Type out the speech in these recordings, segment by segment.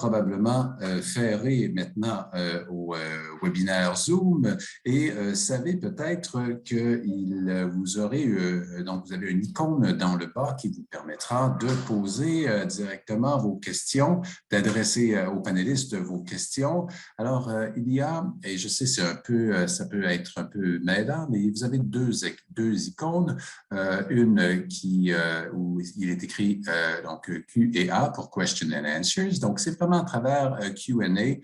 probablement ferré maintenant au webinaire Zoom et savez peut-être que vous aurez, donc vous avez une icône dans le bas qui vous permettra de poser directement vos questions, d'adresser aux panélistes vos questions. Alors, il y a, et je sais, ça peut être un peu mêlant, mais vous avez deux icônes, une où il est écrit donc Q et A pour Question and Answers. Donc, c'est vraiment à travers Q&A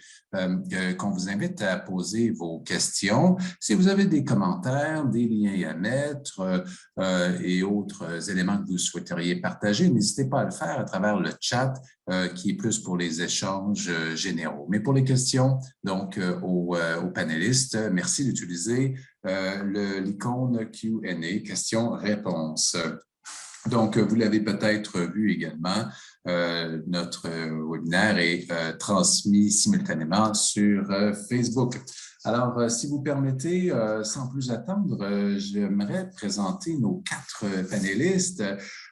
qu'on vous invite à poser vos questions. Si vous avez des commentaires, des liens à mettre et autres éléments que vous souhaiteriez partager, n'hésitez pas à le faire à travers le chat qui est plus pour les échanges généraux. Mais pour les questions, donc aux panélistes, merci d'utiliser l'icône Q&A, questions-réponses. Donc, vous l'avez peut-être vu également, notre webinaire est transmis simultanément sur Facebook. Alors, si vous permettez, sans plus attendre, j'aimerais présenter nos 4 panélistes,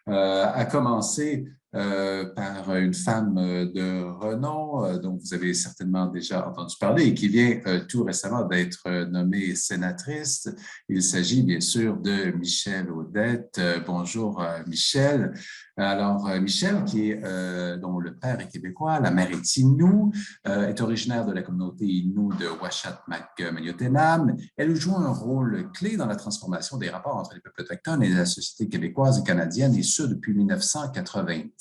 à commencer par une femme de renom dont vous avez certainement déjà entendu parler et qui vient tout récemment d'être nommée sénatrice. Il s'agit bien sûr de Michèle Audette. Bonjour Michèle. Alors Michèle, dont le père est québécois, la mère est Innu, est originaire de la communauté Innu de Uashat-Mak-Maniotenam. Elle joue un rôle clé dans la transformation des rapports entre les peuples autochtones et la société québécoise et canadienne, et ce depuis 1990.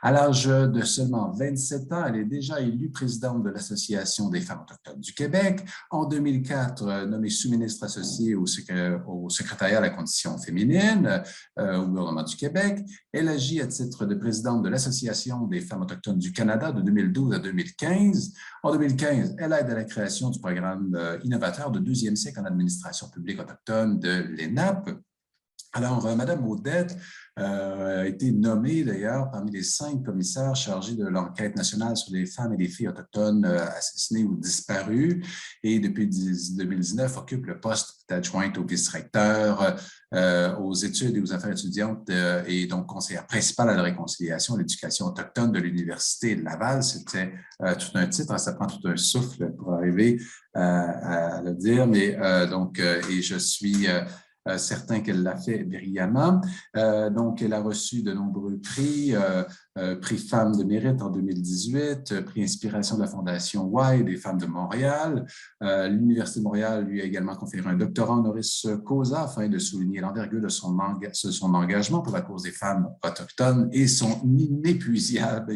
À l'âge de seulement 27 ans, elle est déjà élue présidente de l'Association des femmes autochtones du Québec. En 2004, nommée sous-ministre associée au secrétariat à la condition féminine au gouvernement du Québec. Elle agit à titre de présidente de l'Association des femmes autochtones du Canada de 2012 à 2015. En 2015, elle aide à la création du programme innovateur de 2e cycle en administration publique autochtone de l'ENAP. Alors, Mme Audette a été nommée d'ailleurs parmi les 5 commissaires chargés de l'enquête nationale sur les femmes et les filles autochtones assassinées ou disparues, et depuis 2019 occupe le poste d'adjointe au vice-recteur aux études et aux affaires étudiantes et donc conseillère principale à la réconciliation et l'éducation autochtone de l'Université de Laval. C'était tout un titre, ça prend tout un souffle pour arriver à le dire, mais et je suis certain qu'elle l'a fait brillamment. Donc, elle a reçu de nombreux prix, prix Femmes de mérite en 2018, prix Inspiration de la Fondation Y des femmes de Montréal. L'Université de Montréal lui a également conféré un doctorat honoris causa afin de souligner l'envergure de son engagement pour la cause des femmes autochtones et son inépuisable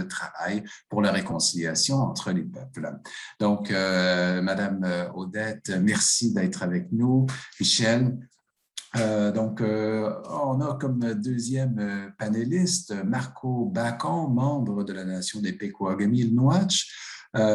travail pour la réconciliation entre les peuples. Donc, Madame Audette, merci d'être avec nous. Michèle, on a comme deuxième panéliste Marco Bacon, membre de la nation des Pequawagamis-le-Nouatch,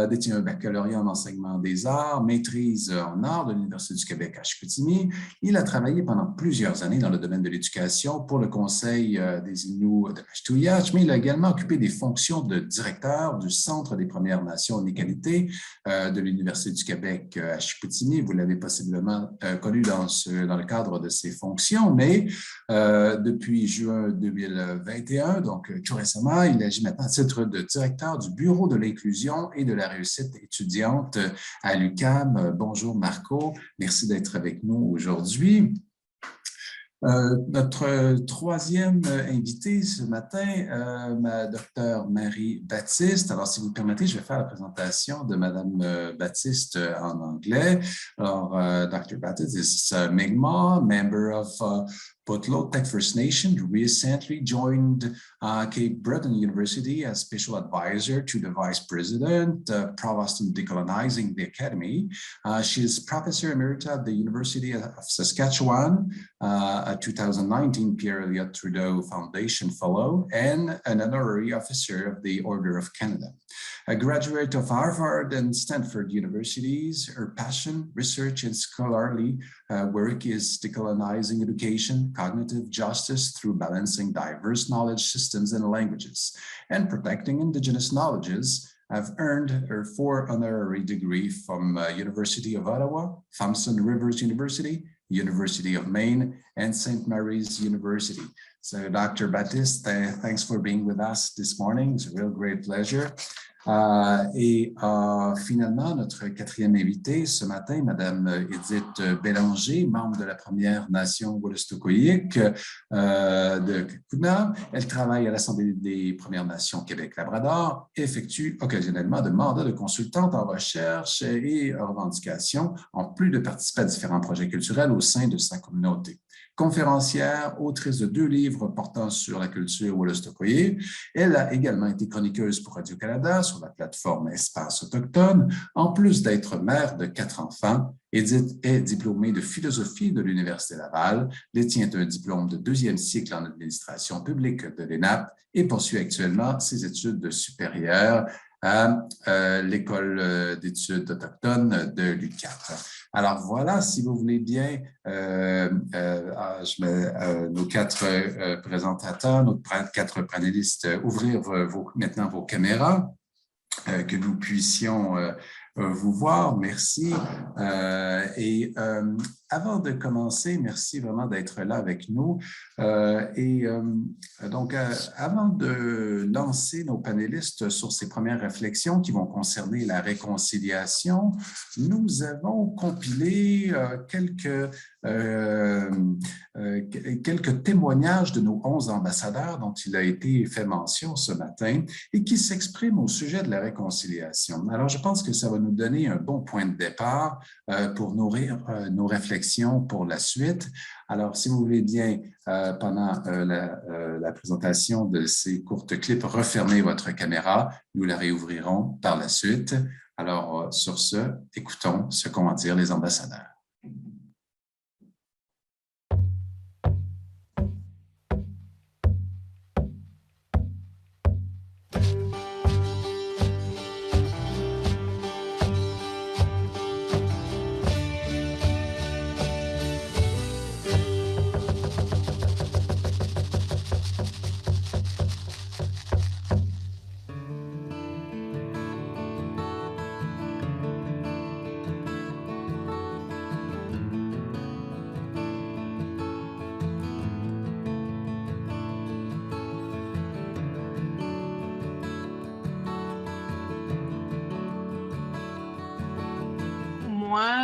détient un baccalauréat en enseignement des arts, maîtrise en arts de l'Université du Québec à Chicoutimi. Il a travaillé pendant plusieurs années dans le domaine de l'éducation pour le Conseil des Inuits de Pashtuyaach, mais il a également occupé des fonctions de directeur du Centre des Premières Nations en égalité de l'Université du Québec à Chicoutimi. Vous l'avez possiblement connu dans le cadre de ses fonctions, mais depuis juin 2021, donc tout récemment, il agit maintenant à titre de directeur du Bureau de l'inclusion et de la réussite étudiante à l'UQAM. Bonjour Marco, merci d'être avec nous aujourd'hui. Notre troisième invitée ce matin, ma docteure Marie Baptiste. Alors, si vous le permettez, je vais faire la présentation de Madame Baptiste en anglais. Alors, Dr. Baptiste is Mi'kmaq, member of Potlotek First Nation, recently joined Cape Breton University as special advisor to the vice president, provost in decolonizing the academy. She is professor emerita at the University of Saskatchewan, a 2019 Pierre Elliott Trudeau Foundation Fellow, and an honorary officer of the Order of Canada. A graduate of Harvard and Stanford universities, her passion, research, and scholarly work is decolonizing education, cognitive justice through balancing diverse knowledge systems and languages, and protecting Indigenous knowledges. Have earned her 4 honorary degrees from University of Ottawa, Thompson Rivers University, University of Maine, and St. Mary's University. So Dr. Baptiste, thanks for being with us this morning. It's a real great pleasure. Finalement, notre quatrième invitée ce matin, Madame Edith Bélanger, membre de la Première Nation Wolastoqiyik de Kakuna. Elle travaille à l'Assemblée des Premières Nations Québec-Labrador, effectue occasionnellement de mandats de consultante en recherche et revendication, en plus de participer à différents projets culturels au sein de sa communauté. Conférencière, autrice de 2 livres portant sur la culture Wolastoqiyik. Elle a également été chroniqueuse pour Radio-Canada sur la plateforme Espace Autochtone. En plus d'être mère de 4 enfants, Edith est diplômée de philosophie de l'Université Laval, détient un diplôme de 2e cycle en administration publique de l'ENAP et poursuit actuellement ses études supérieures à l'École d'études autochtones de l'UQAM. Alors voilà, si vous voulez bien, je mets nos 4 présentateurs, nos 4 panélistes, ouvrir maintenant vos caméras, que nous puissions vous voir. Merci. Avant de commencer, merci vraiment d'être là avec nous. Donc, avant de lancer nos panélistes sur ces premières réflexions qui vont concerner la réconciliation, nous avons compilé quelques témoignages de nos 11 ambassadeurs dont il a été fait mention ce matin et qui s'expriment au sujet de la réconciliation. Alors, je pense que ça va nous donner un bon point de départ pour nourrir nos réflexions pour la suite. Alors, si vous voulez bien, pendant la présentation de ces courtes clips, refermer votre caméra. Nous la réouvrirons par la suite. Alors, sur ce, écoutons ce qu'ont à dire les ambassadeurs.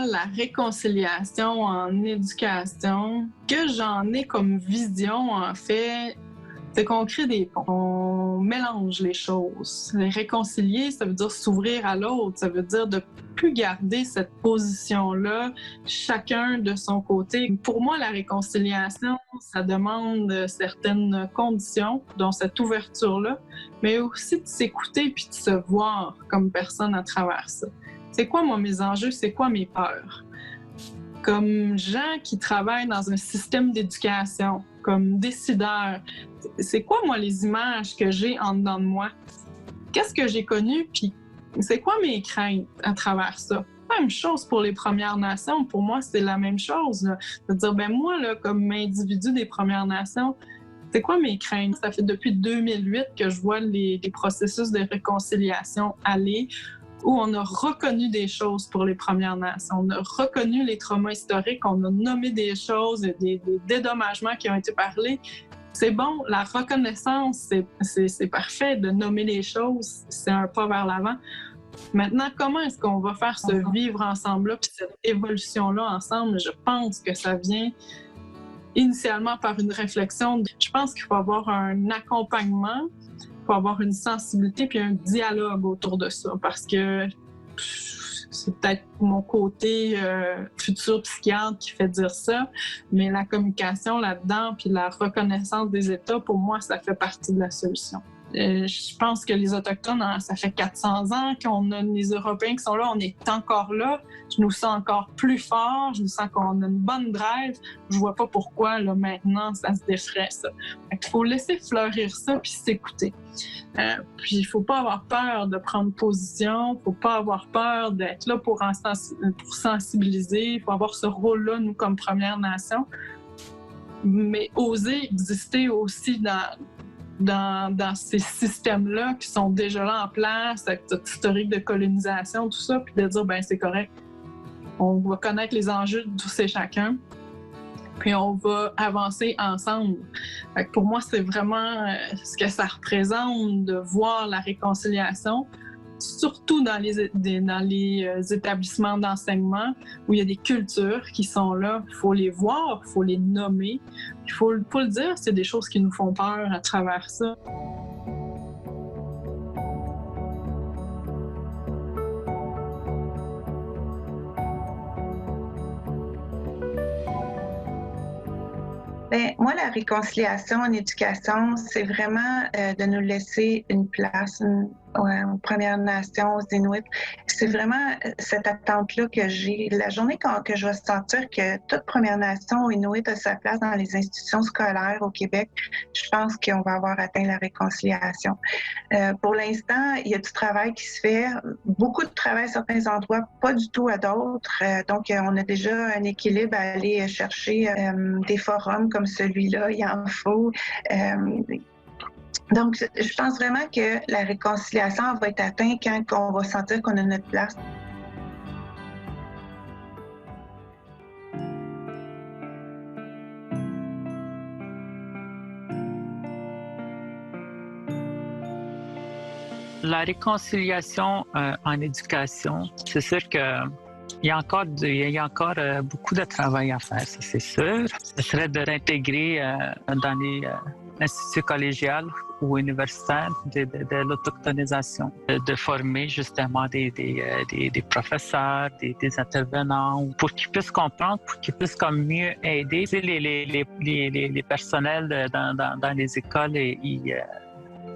La réconciliation en éducation, que j'en ai comme vision, en fait, c'est qu'on crée des ponts, on mélange les choses. Réconcilier, ça veut dire s'ouvrir à l'autre, ça veut dire de plus garder cette position-là, chacun de son côté. Pour moi, la réconciliation, ça demande certaines conditions, dont cette ouverture-là, mais aussi de s'écouter puis de se voir comme personne à travers ça. C'est quoi, moi, mes enjeux? C'est quoi mes peurs? Comme gens qui travaillent dans un système d'éducation, comme décideurs, c'est quoi, moi, les images que j'ai en dedans de moi? Qu'est-ce que j'ai connu? Puis c'est quoi mes craintes à travers ça? Même chose pour les Premières Nations. Pour moi, c'est la même chose. Là. De dire, ben moi, là, comme individu des Premières Nations, c'est quoi mes craintes? Ça fait depuis 2008 que je vois les processus de réconciliation aller, où on a reconnu des choses pour les Premières Nations, on a reconnu les traumas historiques, on a nommé des choses, des dédommagements qui ont été parlés. C'est bon, la reconnaissance, c'est parfait de nommer les choses, c'est un pas vers l'avant. Maintenant, comment est-ce qu'on va faire ce vivre ensemble-là, puis cette évolution-là ensemble? Je pense que ça vient initialement par une réflexion. Je pense qu'il faut avoir un accompagnement, il faut avoir une sensibilité puis un dialogue autour de ça, parce que c'est peut-être mon côté futur psychiatre qui fait dire ça, mais la communication là-dedans puis la reconnaissance des États, pour moi, ça fait partie de la solution. Je pense que les Autochtones, ça fait 400 ans qu'on a les Européens qui sont là, on est encore là. Je nous sens encore plus fort, je nous sens qu'on a une bonne drive. Je vois pas pourquoi, là, maintenant, ça se défraie, ça. Il faut laisser fleurir ça puis s'écouter. Puis il faut pas avoir peur de prendre position, faut pas avoir peur d'être là pour sensibiliser, il faut avoir ce rôle-là, nous, comme Première Nation, mais oser exister aussi dans ces systèmes-là qui sont déjà là en place, avec cette historique de colonisation, tout ça, puis de dire, ben c'est correct, on va connaître les enjeux de tous et chacun, puis on va avancer ensemble. Fait que pour moi, c'est vraiment ce que ça représente de voir la réconciliation, surtout dans les établissements d'enseignement où il y a des cultures qui sont là. Il faut les voir, il faut les nommer, il faut le dire, c'est des choses qui nous font peur à travers ça. Bien, moi, la réconciliation en éducation, c'est vraiment de nous laisser une place aux Premières Nations, aux Inuits. C'est vraiment cette attente-là que j'ai. La journée que je vais sentir que toute Première Nation ou Inuit a sa place dans les institutions scolaires au Québec, je pense qu'on va avoir atteint la réconciliation. Pour l'instant, il y a du travail qui se fait, beaucoup de travail à certains endroits, pas du tout à d'autres. Donc, on a déjà un équilibre à aller chercher des forums comme celui-là, il en faut. Donc, je pense vraiment que la réconciliation va être atteinte quand on va sentir qu'on a notre place. La réconciliation en éducation, c'est sûr qu'il y a encore beaucoup de travail à faire, ça c'est sûr. Ce serait de réintégrer dans les instituts collégiales ou universitaires de l'autochtonisation, de former justement des professeurs, des intervenants, pour qu'ils puissent comprendre, pour qu'ils puissent comme mieux aider les personnels dans les écoles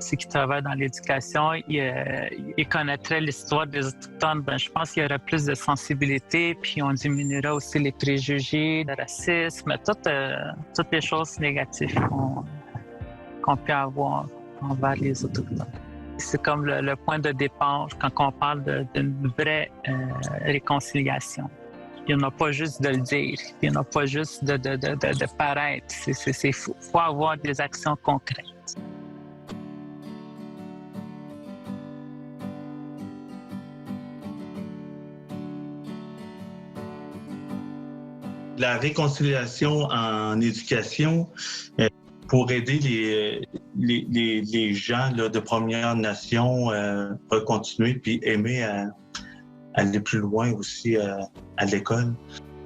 ceux qui travaillent dans l'éducation, ils connaîtraient l'histoire des Autochtones. Je pense qu'il y aura plus de sensibilité, puis on diminuera aussi les préjugés, le racisme, toutes les choses négatives qu'on peut avoir envers les Autochtones. C'est comme le point de départ quand on parle d'une vraie réconciliation. Il n'y en a pas juste de le dire, il n'y en a pas juste de paraître. Il faut avoir des actions concrètes. La réconciliation en éducation pour aider les gens là, de Premières Nations à continuer puis aimer à aller plus loin aussi à l'école.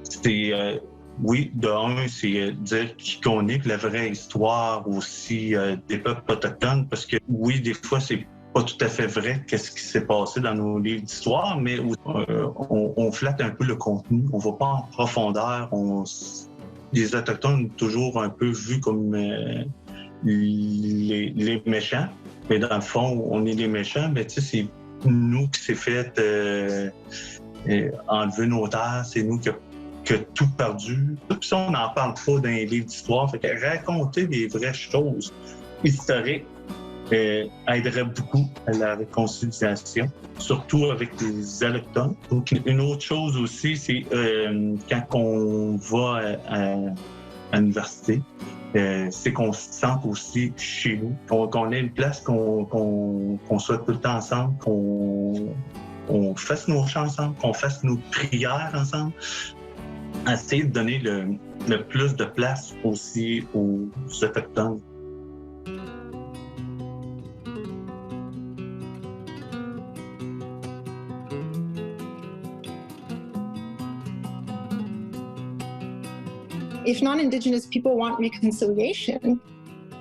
C'est oui, de un, c'est dire qui qu'on est, la vraie histoire aussi des peuples autochtones, parce que oui, des fois, c'est pas tout à fait vrai qu'est-ce qui s'est passé dans nos livres d'histoire, mais on flatte un peu le contenu. On va pas en profondeur. Les Autochtones sont toujours un peu vus comme les méchants. Mais dans le fond, on est les méchants. Mais tu sais, c'est nous qui s'est fait enlever nos terres. C'est nous qui a tout perdu. Tout ça, on n'en parle pas dans les livres d'histoire. Fait que raconter les vraies choses historiques aiderait beaucoup à la réconciliation, surtout avec les Autochtones. Donc, une autre chose aussi, c'est quand on va à l'université, c'est qu'on se sente aussi chez nous, qu'on ait une place, qu'on soit tout le temps ensemble, qu'on fasse nos chants ensemble, qu'on fasse nos prières ensemble. Essayer de donner le plus de place aussi aux Autochtones. If non-Indigenous people want reconciliation,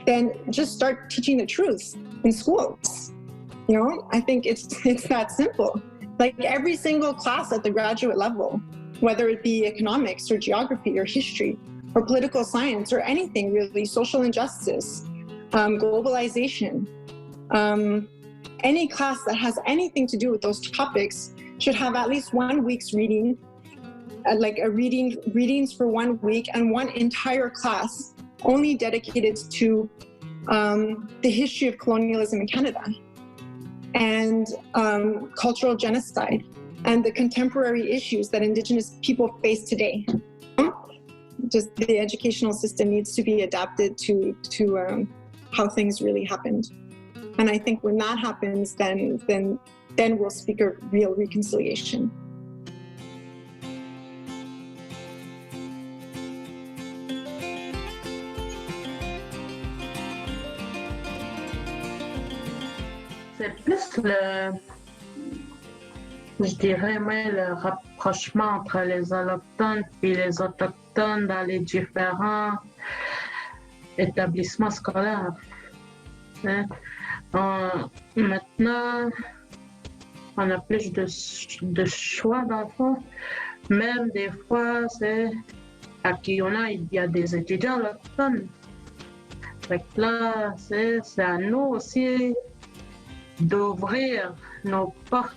then just start teaching the truth in schools. You know, I think it's that simple. Like every single class at the graduate level, whether it be economics or geography or history or political science or anything really, social injustice, globalization, any class that has anything to do with those topics should have at least 1 week's reading, readings for 1 week, and one entire class only dedicated to the history of colonialism in Canada and cultural genocide and the contemporary issues that Indigenous people face today. Just the educational system needs to be adapted to how things really happened. And I think when that happens, then we'll speak of real reconciliation. c'est plus je dirais, le rapprochement entre les allochtones et les autochtones dans les différents établissements scolaires. Hein? Maintenant, on a plus de choix dans le fond. Même des fois, à Kiona, il y a des étudiants autochtones. Fait que là, c'est à nous aussi d'ouvrir nos portes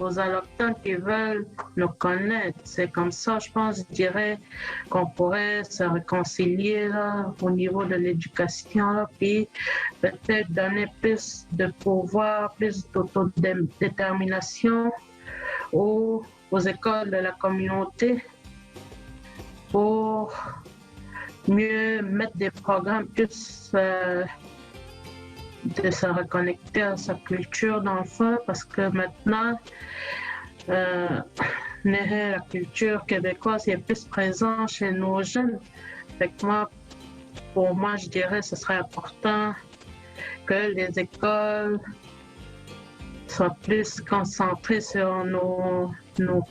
aux allochtones qui veulent nous connaître. C'est comme ça, je pense, je dirais, qu'on pourrait se réconcilier là, au niveau de l'éducation, là, puis peut-être donner plus de pouvoir, plus d'autodétermination aux écoles de la communauté pour mieux mettre des programmes plus de se reconnecter à sa culture d'enfant, parce que maintenant, la culture québécoise est plus présente chez nos jeunes. Fait que pour moi, je dirais que ce serait important que les écoles soient plus concentrées sur nos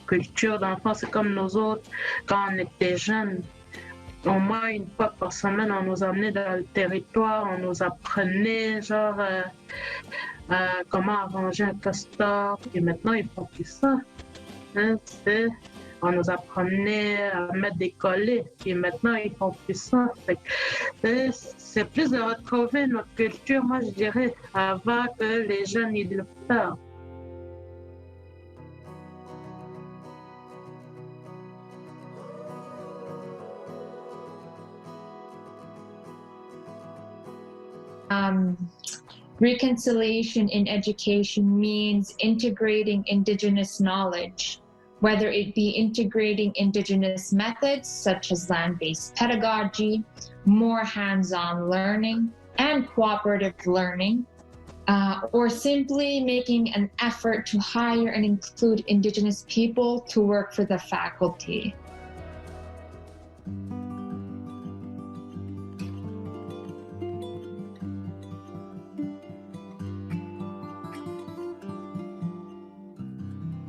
cultures d'enfants. C'est comme nous autres, quand on était jeunes. Au moins une fois par semaine, on nous amenait dans le territoire, on nous apprenait genre comment arranger un castor. Et maintenant, ils font plus ça. Hein, on nous apprenait à mettre des collets. Et maintenant, ils font plus ça. C'est plus de retrouver notre culture, moi je dirais, avant que les jeunes ils le fassent. Reconciliation in education means integrating Indigenous knowledge, whether it be integrating Indigenous methods such as land-based pedagogy, more hands-on learning, and cooperative learning, or simply making an effort to hire and include Indigenous people to work for the faculty.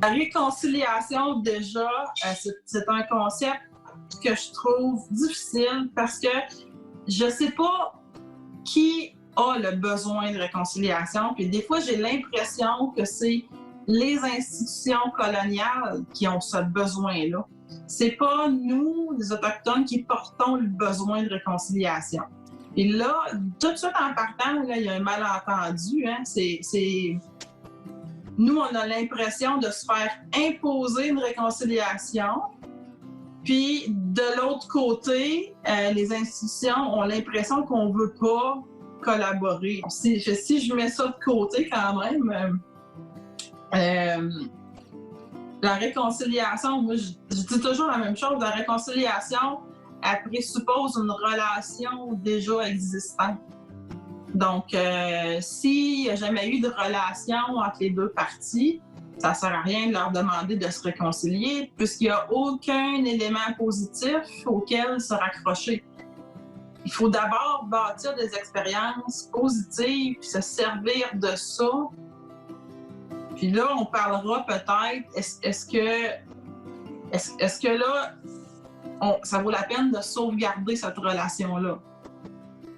La réconciliation, déjà, c'est un concept que je trouve difficile parce que je ne sais pas qui a le besoin de réconciliation. Puis des fois, j'ai l'impression que c'est les institutions coloniales qui ont ce besoin-là. C'est pas nous, les Autochtones, qui portons le besoin de réconciliation. Et là, tout de suite en partant, là, il y a un malentendu. Hein? Nous, on a l'impression de se faire imposer une réconciliation. Puis, de l'autre côté, les institutions ont l'impression qu'on ne veut pas collaborer. Si je mets ça de côté quand même, la réconciliation, moi, je dis toujours la même chose, la réconciliation, elle présuppose une relation déjà existante. Donc, s'il n'y a jamais eu de relation entre les deux parties, ça ne sert à rien de leur demander de se réconcilier puisqu'il n'y a aucun élément positif auquel se raccrocher. Il faut d'abord bâtir des expériences positives puis se servir de ça. Puis là, on parlera peut-être, est-ce que là, ça vaut la peine de sauvegarder cette relation-là?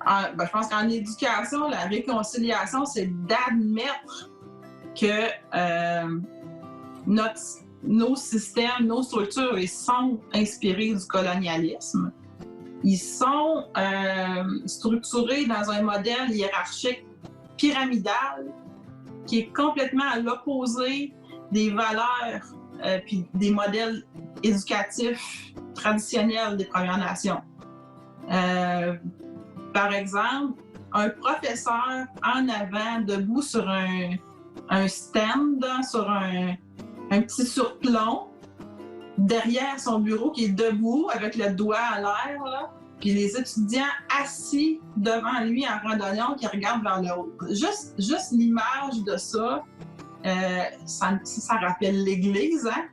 Je pense qu'en éducation, la réconciliation, c'est d'admettre que nos systèmes, nos structures, ils sont inspirés du colonialisme. Ils sont structurés dans un modèle hiérarchique pyramidal qui est complètement à l'opposé des valeurs puis des modèles éducatifs traditionnels des Premières Nations. Par exemple, un professeur en avant, debout sur un stand, sur un petit surplomb, derrière son bureau qui est debout avec le doigt à l'air, là, puis les étudiants assis devant lui en randonnant qui regardent vers le haut. Juste l'image de ça, ça rappelle l'Église, hein?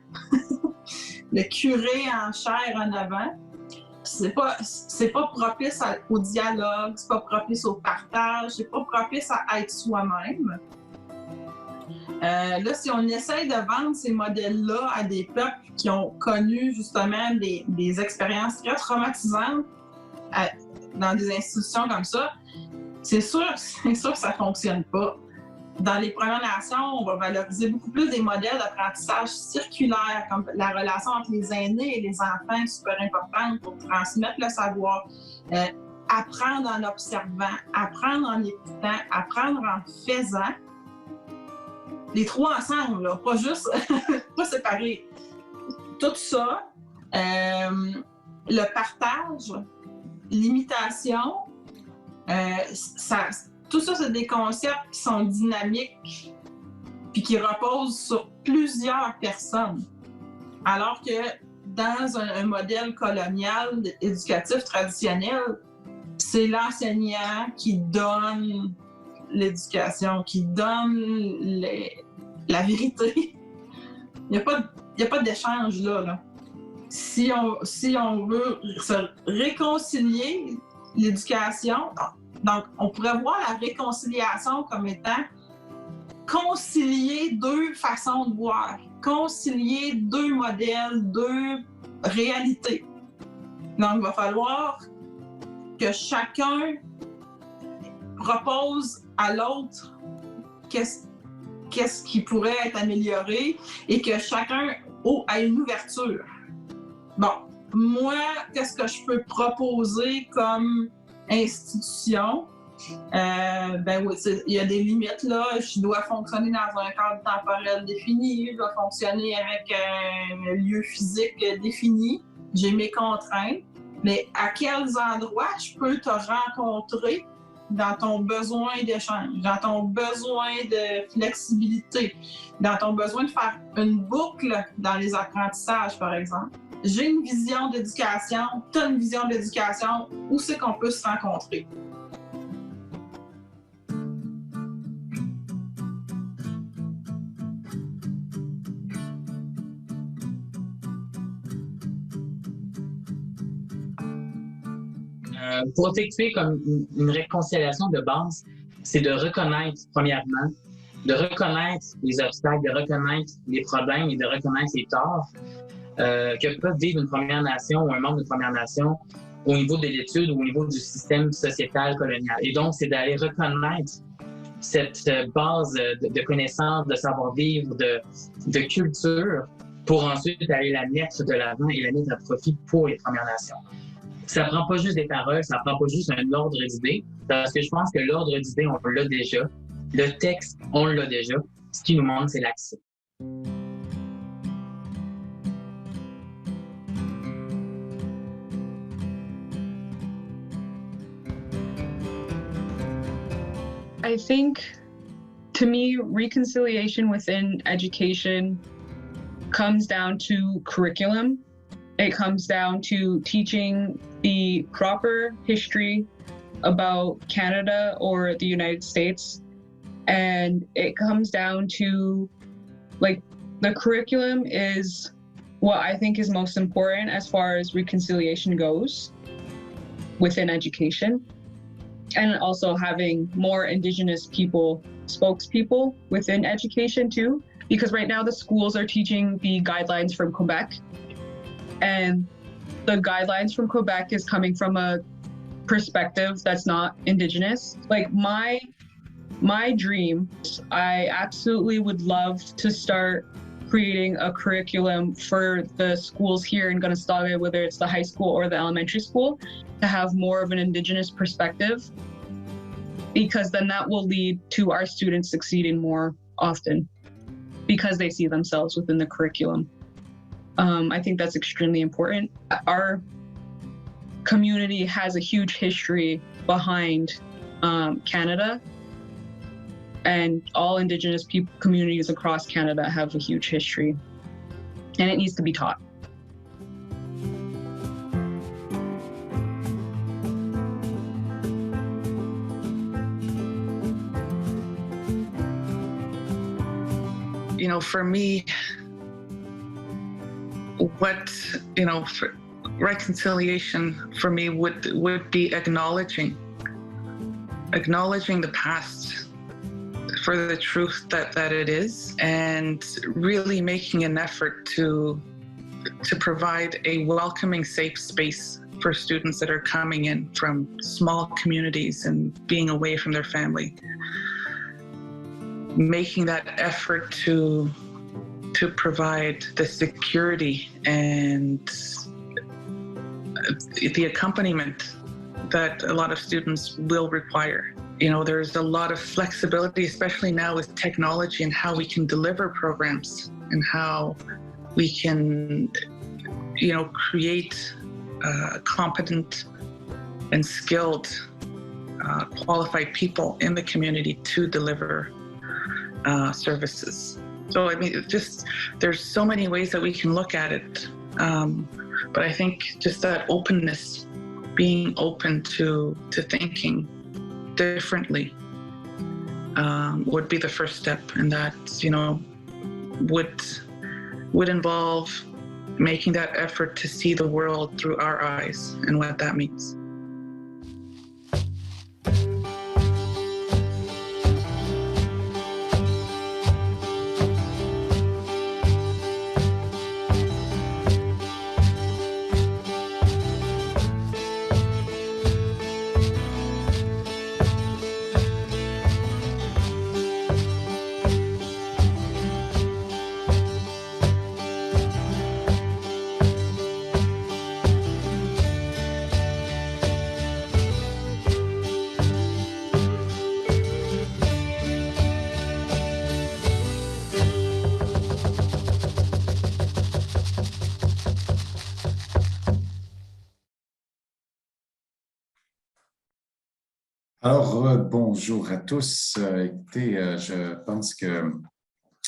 Le curé en chair en avant. C'est pas propice au dialogue, c'est pas propice au partage, c'est pas propice à être soi-même. Là, si on essaye de vendre ces modèles-là à des peuples qui ont connu justement des expériences très traumatisantes dans des institutions comme ça, c'est sûr que ça ne fonctionne pas. Dans les Premières Nations, on va valoriser beaucoup plus des modèles d'apprentissage circulaire, comme la relation entre les aînés et les enfants est super importante pour transmettre le savoir. Apprendre en observant, apprendre en écoutant, apprendre en faisant. Les trois ensemble, là, pas juste, pas séparés. Tout ça, le partage, l'imitation, tout ça, c'est des concepts qui sont dynamiques puis qui reposent sur plusieurs personnes. Alors que dans un modèle colonial éducatif traditionnel, c'est l'enseignant qui donne l'éducation, qui donne la vérité. Il n'y a pas d'échange là. Si on veut se réconcilier l'éducation, donc on pourrait voir la réconciliation comme étant concilier deux façons de voir, concilier deux modèles, deux réalités. Donc il va falloir que chacun propose à l'autre qu'est-ce qui pourrait être amélioré et que chacun ait une ouverture. Bon, moi, qu'est-ce que je peux proposer comme institution? Ben oui, il y a des limites là. Je dois fonctionner dans un cadre temporel défini, je dois fonctionner avec un lieu physique défini. J'ai mes contraintes. Mais à quels endroits je peux te rencontrer dans ton besoin d'échange, dans ton besoin de flexibilité, dans ton besoin de faire une boucle dans les apprentissages, par exemple. J'ai une vision d'éducation, tu as une vision d'éducation, où c'est qu'on peut se rencontrer? Pour effectuer comme une réconciliation de base, c'est de reconnaître, premièrement, de reconnaître les obstacles, de reconnaître les problèmes et de reconnaître les torts que peuvent vivre une Première Nation ou un membre d'une Première Nation au niveau de l'étude ou au niveau du système sociétal colonial. Et donc, c'est d'aller reconnaître cette base de connaissances, de savoir-vivre, de culture pour ensuite aller la mettre de l'avant et la mettre à profit pour les Premières Nations. Ça prend pas juste des paroles, ça prend pas juste un ordre d'idées, parce que je pense que l'ordre d'idées, on l'a déjà. Le texte, on l'a déjà. Ce qui nous manque, c'est l'action. I think, to me, reconciliation within education comes down to curriculum. It comes down to teaching the proper history about Canada or the United States. And it comes down to, like, the curriculum is what I think is most important as far as reconciliation goes within education. And also having more Indigenous people, spokespeople within education too. Because right now the schools are teaching the guidelines from Quebec. And the guidelines from Quebec is coming from a perspective that's not Indigenous. Like my dream, I absolutely would love to start creating a curriculum for the schools here in Conestoga, whether it's the high school or the elementary school, to have more of an Indigenous perspective, because then that will lead to our students succeeding more often because they see themselves within the curriculum. I think that's extremely important. Our community has a huge history behind Canada, and all Indigenous communities across Canada have a huge history, and it needs to be taught. You know, for me, what, you know, for reconciliation for me would be acknowledging the past, for the truth that it is, and really making an effort to provide a welcoming, safe space for students that are coming in from small communities and being away from their family. Making that effort to provide the security and the accompaniment that a lot of students will require. You know, there's a lot of flexibility, especially now with technology, and how we can deliver programs and how we can, you know, create competent and skilled, qualified people in the community to deliver services. So, I mean, just there's so many ways that we can look at it. But I think just that openness, being open to thinking differently would be the first step, and that, you know, would involve making that effort to see the world through our eyes and what that means. Alors, bonjour à tous. Écoutez, je pense que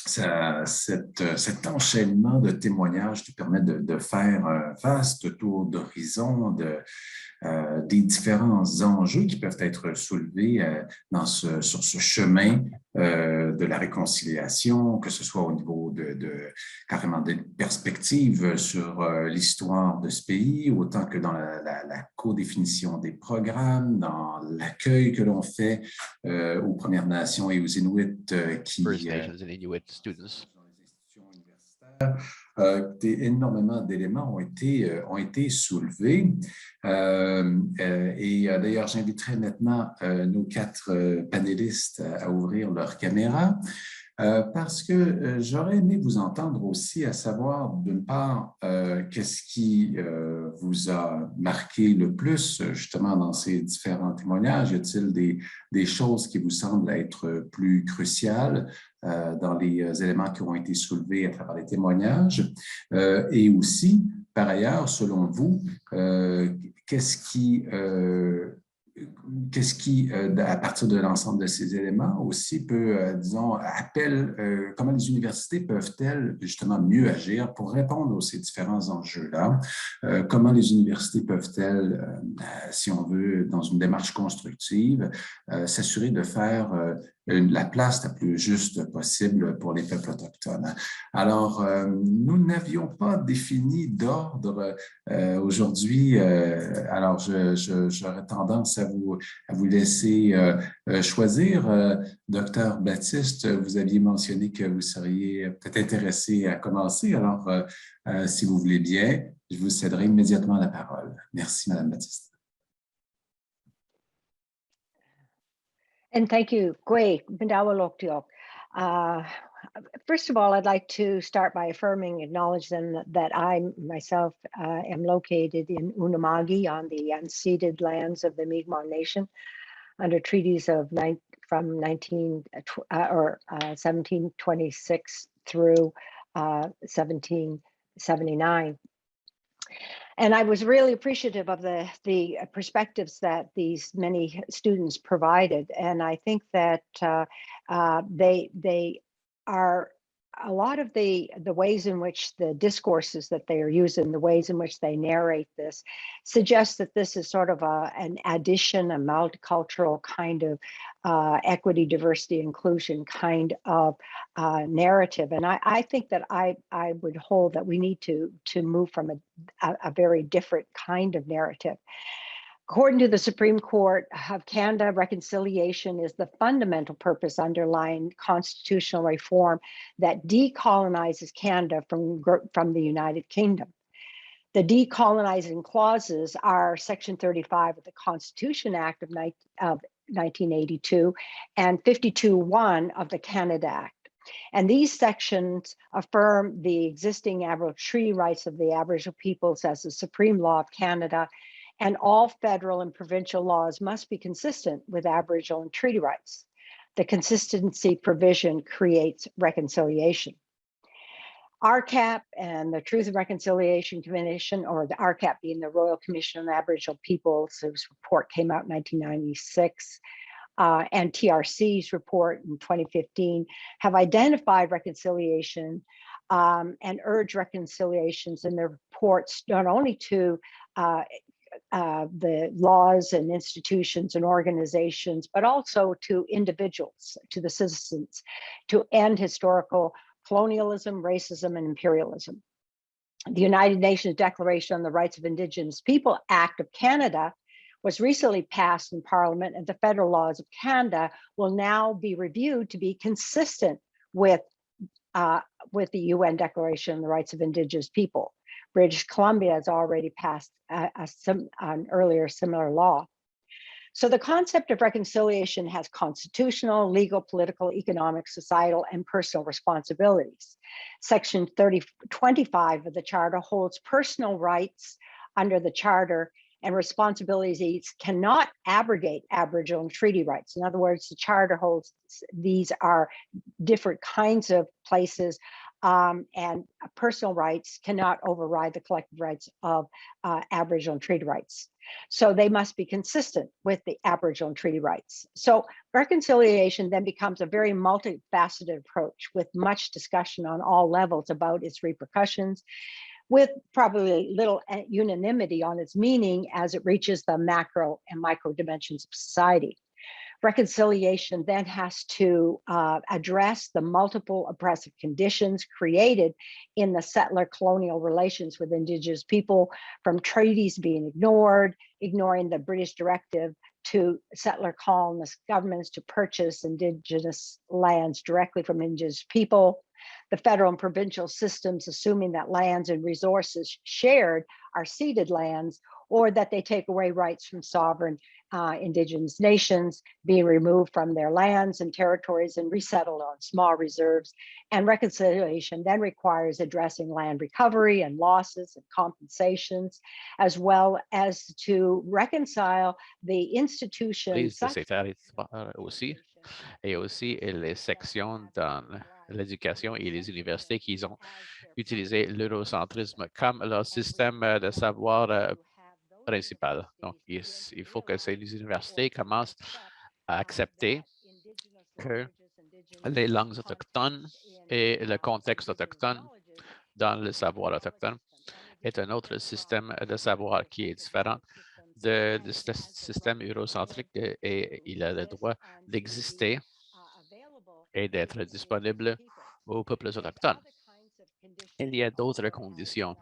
cet enchaînement de témoignages qui permet de faire un vaste tour d'horizon des différents enjeux qui peuvent être soulevés sur ce chemin de la réconciliation, que ce soit au niveau carrément des perspectives sur l'histoire de ce pays, autant que dans la codéfinition des programmes, dans l'accueil que l'on fait aux Premières Nations et aux Inuits First Nations and Inuit students. Énormément d'éléments ont été soulevés. Et d'ailleurs, j'inviterai maintenant nos 4 panélistes à ouvrir leur caméra parce que j'aurais aimé vous entendre aussi, à savoir, d'une part, qu'est-ce qui vous a marqué le plus justement dans ces différents témoignages? Y a-t-il des choses qui vous semblent être plus cruciales dans les éléments qui ont été soulevés à travers les témoignages? Et aussi, par ailleurs, selon vous, qu'est-ce qui, à partir de l'ensemble de ces éléments aussi peut, disons, comment les universités peuvent-elles justement mieux agir pour répondre à ces différents enjeux-là? Comment les universités peuvent-elles, si on veut, dans une démarche constructive, s'assurer de faire la place la plus juste possible pour les peuples autochtones? Alors, nous n'avions pas défini d'ordre aujourd'hui. Alors, j'aurais tendance à vous laisser choisir. Docteur Baptiste, vous aviez mentionné que vous seriez peut-être intéressé à commencer. Alors, si vous voulez bien, je vous céderai immédiatement la parole. Merci, Madame Baptiste. And thank you, Gwe Bindawaloktiok. First of all, I'd like to start by acknowledge that I myself am located in Unama'ki on the unceded lands of the Mi'kmaq Nation under treaties from 1726 through 1779. And I was really appreciative of the perspectives that these many students provided. And I think that they are a lot of the ways in which the discourses that they are using, the ways in which they narrate this, suggest that this is sort of an addition, a multicultural kind of equity, diversity, inclusion kind of narrative. And I think that I would hold that we need to move from a very different kind of narrative. According to the Supreme Court of Canada, reconciliation is the fundamental purpose underlying constitutional reform that decolonizes Canada from the United Kingdom. The decolonizing clauses are Section 35 of the Constitution Act of 1982 and 52(1) of the Canada Act. And these sections affirm the existing Aboriginal treaty rights of the Aboriginal peoples as the supreme law of Canada, and all federal and provincial laws must be consistent with Aboriginal and treaty rights. The consistency provision creates reconciliation. RCAP and the Truth and Reconciliation Commission, or the RCAP being the Royal Commission on Aboriginal Peoples, whose report came out in 1996, and TRC's report in 2015, have identified reconciliation and urged reconciliations in their reports, not only to the laws and institutions and organizations, but also to individuals, to the citizens, to end historical colonialism, racism, and imperialism. The United Nations Declaration on the Rights of Indigenous People Act of Canada was recently passed in Parliament, and the federal laws of Canada will now be reviewed to be consistent with the UN Declaration on the Rights of Indigenous People. British Columbia has already passed an earlier similar law. So the concept of reconciliation has constitutional, legal, political, economic, societal, and personal responsibilities. Section 25 of the Charter holds personal rights under the Charter, and responsibilities cannot abrogate Aboriginal and treaty rights. In other words, the Charter holds these are different kinds of places, and personal rights cannot override the collective rights of Aboriginal and treaty rights. So they must be consistent with the Aboriginal and treaty rights. So reconciliation then becomes a very multifaceted approach with much discussion on all levels about its repercussions, with probably little unanimity on its meaning as it reaches the macro and micro dimensions of society. Reconciliation then has to address the multiple oppressive conditions created in the settler colonial relations with Indigenous people, from treaties being ignored, ignoring the British directive to settler colonist governments to purchase Indigenous lands directly from Indigenous people, the federal and provincial systems assuming that lands and resources shared are ceded lands, or that they take away rights from sovereign Indigenous nations, being removed from their lands and territories and resettled on small reserves. And reconciliation then requires addressing land recovery and losses and compensations, as well as to reconcile the institutions. Aussi. Et aussi les sections dans l'éducation et les universités qui ont utilisé l'eurocentrisme comme leur système de savoir principal. Donc, il faut que ces universités commencent à accepter que les langues autochtones et le contexte autochtone dans le savoir autochtone est un autre système de savoir qui est différent de ce système eurocentrique, et il a le droit d'exister et d'être disponible aux peuples autochtones. Il y a d'autres conditions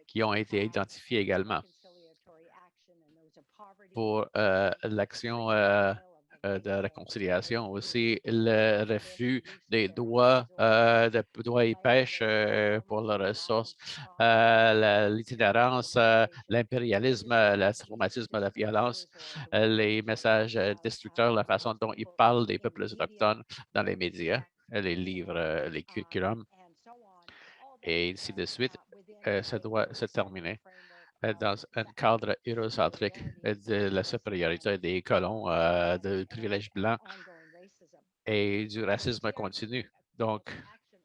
qui ont été identifiées également pour l'action de réconciliation, aussi le refus des droits et pêche pour les ressources, l'itinérance, l'impérialisme, le traumatisme, la violence, les messages destructeurs, la façon dont ils parlent des peuples autochtones dans les médias, les livres, les curriculums, et ainsi de suite. Ça doit se terminer dans un cadre eurocentrique de la supériorité des colons, de privilèges blancs et du racisme continu. Donc,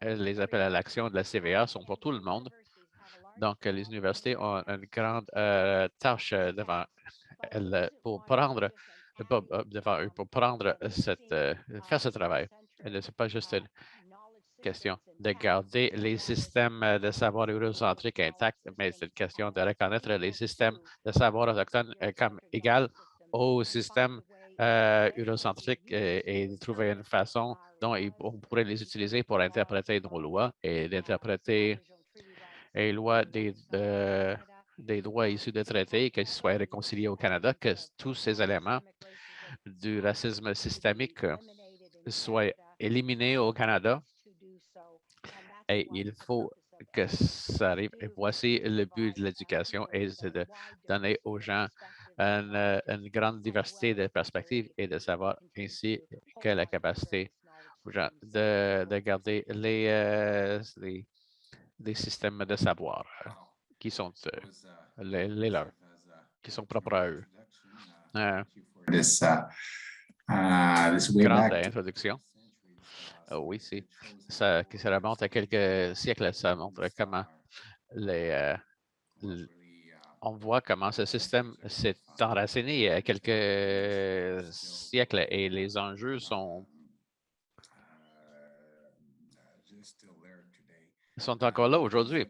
les appels à l'action de la CVA sont pour tout le monde. Donc, les universités ont une grande tâche devant elles pour prendre faire ce travail. Ce n'est pas juste une question de garder les systèmes de savoir eurocentriques intacts, mais c'est une question de reconnaître les systèmes de savoir autochtones comme égales aux systèmes eurocentriques et de trouver une façon dont on pourrait les utiliser pour interpréter nos lois et d'interpréter les lois des droits issus des traités, qu'ils soient réconciliés au Canada, que tous ces éléments du racisme systémique soient éliminés au Canada. Et il faut que ça arrive. Et voici le but de l'éducation, et c'est de donner aux gens une grande diversité de perspectives et de savoir ainsi que la capacité aux gens de garder les systèmes de savoir qui sont les leurs, qui sont propres à eux. This, this way Grande back. introduction. Oui, ça qui se remonte à quelques siècles. Ça montre comment on voit comment ce système s'est enraciné il y a quelques siècles et les enjeux sont encore là aujourd'hui.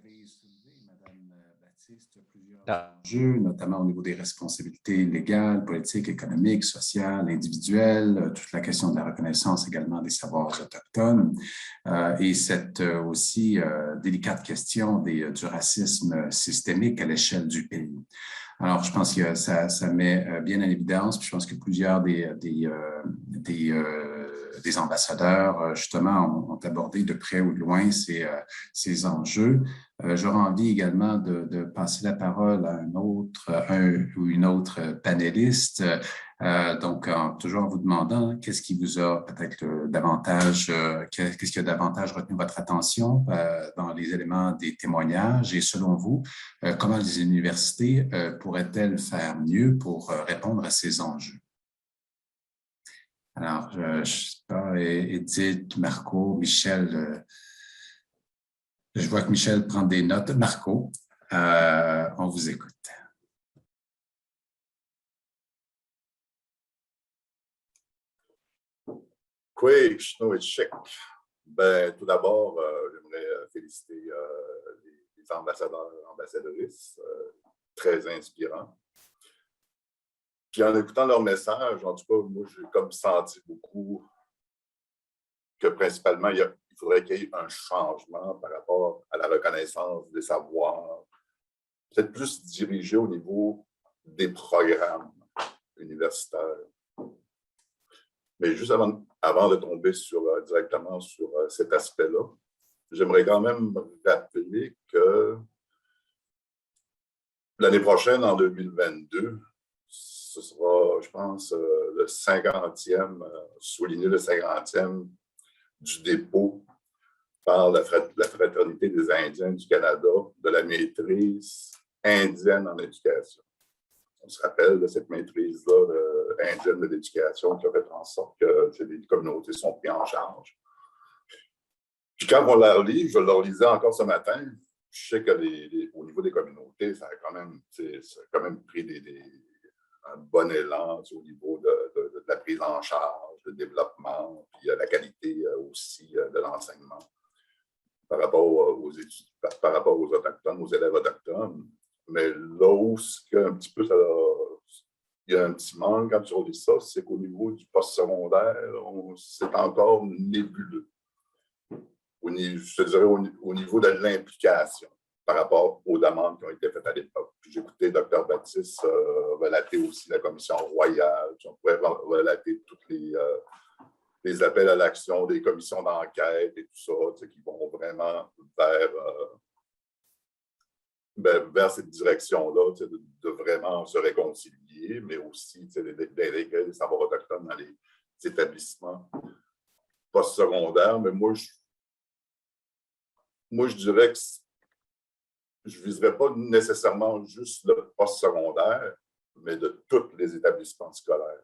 Enjeux, notamment au niveau des responsabilités légales, politiques, économiques, sociales, individuelles, toute la question de la reconnaissance également des savoirs autochtones et cette aussi délicate question du racisme systémique à l'échelle du pays. Alors, je pense que ça met bien en évidence, puis je pense que plusieurs des ambassadeurs, justement, ont abordé de près ou de loin ces enjeux. J'aurais envie également de passer la parole à un ou une autre panéliste. Donc, toujours en vous demandant qu'est-ce qui vous a peut-être davantage, qu'est-ce qui a davantage retenu votre attention dans les éléments des témoignages et selon vous, comment les universités pourraient-elles faire mieux pour répondre à ces enjeux? Alors, je ne sais pas, Edith, Marco, Michel, je vois que Michel prend des notes. Marco, on vous écoute. Oui, ben, tout d'abord, j'aimerais féliciter les ambassadeurs et ambassadrices, très inspirants. Puis en écoutant leur message, en tout cas, moi, j'ai comme senti beaucoup que principalement, il faudrait qu'il y ait un changement par rapport à la reconnaissance des savoirs, peut-être plus dirigé au niveau des programmes universitaires. Mais juste avant de tomber directement sur cet aspect-là, j'aimerais quand même rappeler que l'année prochaine, en 2022, ce sera, je pense, le 50e, souligner le 50e du dépôt par la Fraternité des Indiens du Canada de la maîtrise indienne en éducation. On se rappelle de cette maîtrise-là indienne de l'éducation qui a fait en sorte que les communautés sont prises en charge. Puis quand on la relit, je le relisais encore ce matin, je sais qu'au niveau des communautés, ça a quand même pris un bon élan au niveau de la prise en charge, le développement, puis la qualité aussi de l'enseignement par rapport aux Autochtones, aux élèves autochtones. Mais là où il y a un petit manque quand tu relis ça, c'est qu'au niveau du postsecondaire, c'est encore nébuleux. Je te dirais au niveau de l'implication par rapport aux demandes qui ont été faites à l'époque. J'ai écouté Dr Baptiste relater aussi la commission royale. On pourrait relater tous les appels à l'action des commissions d'enquête et tout ça, qui vont vraiment vers cette direction-là, de vraiment se réconcilier, mais aussi d'intégrer les savoirs autochtones dans les établissements postsecondaires. Mais moi, je dirais que je ne viserais pas nécessairement juste le postsecondaire, mais de tous les établissements scolaires.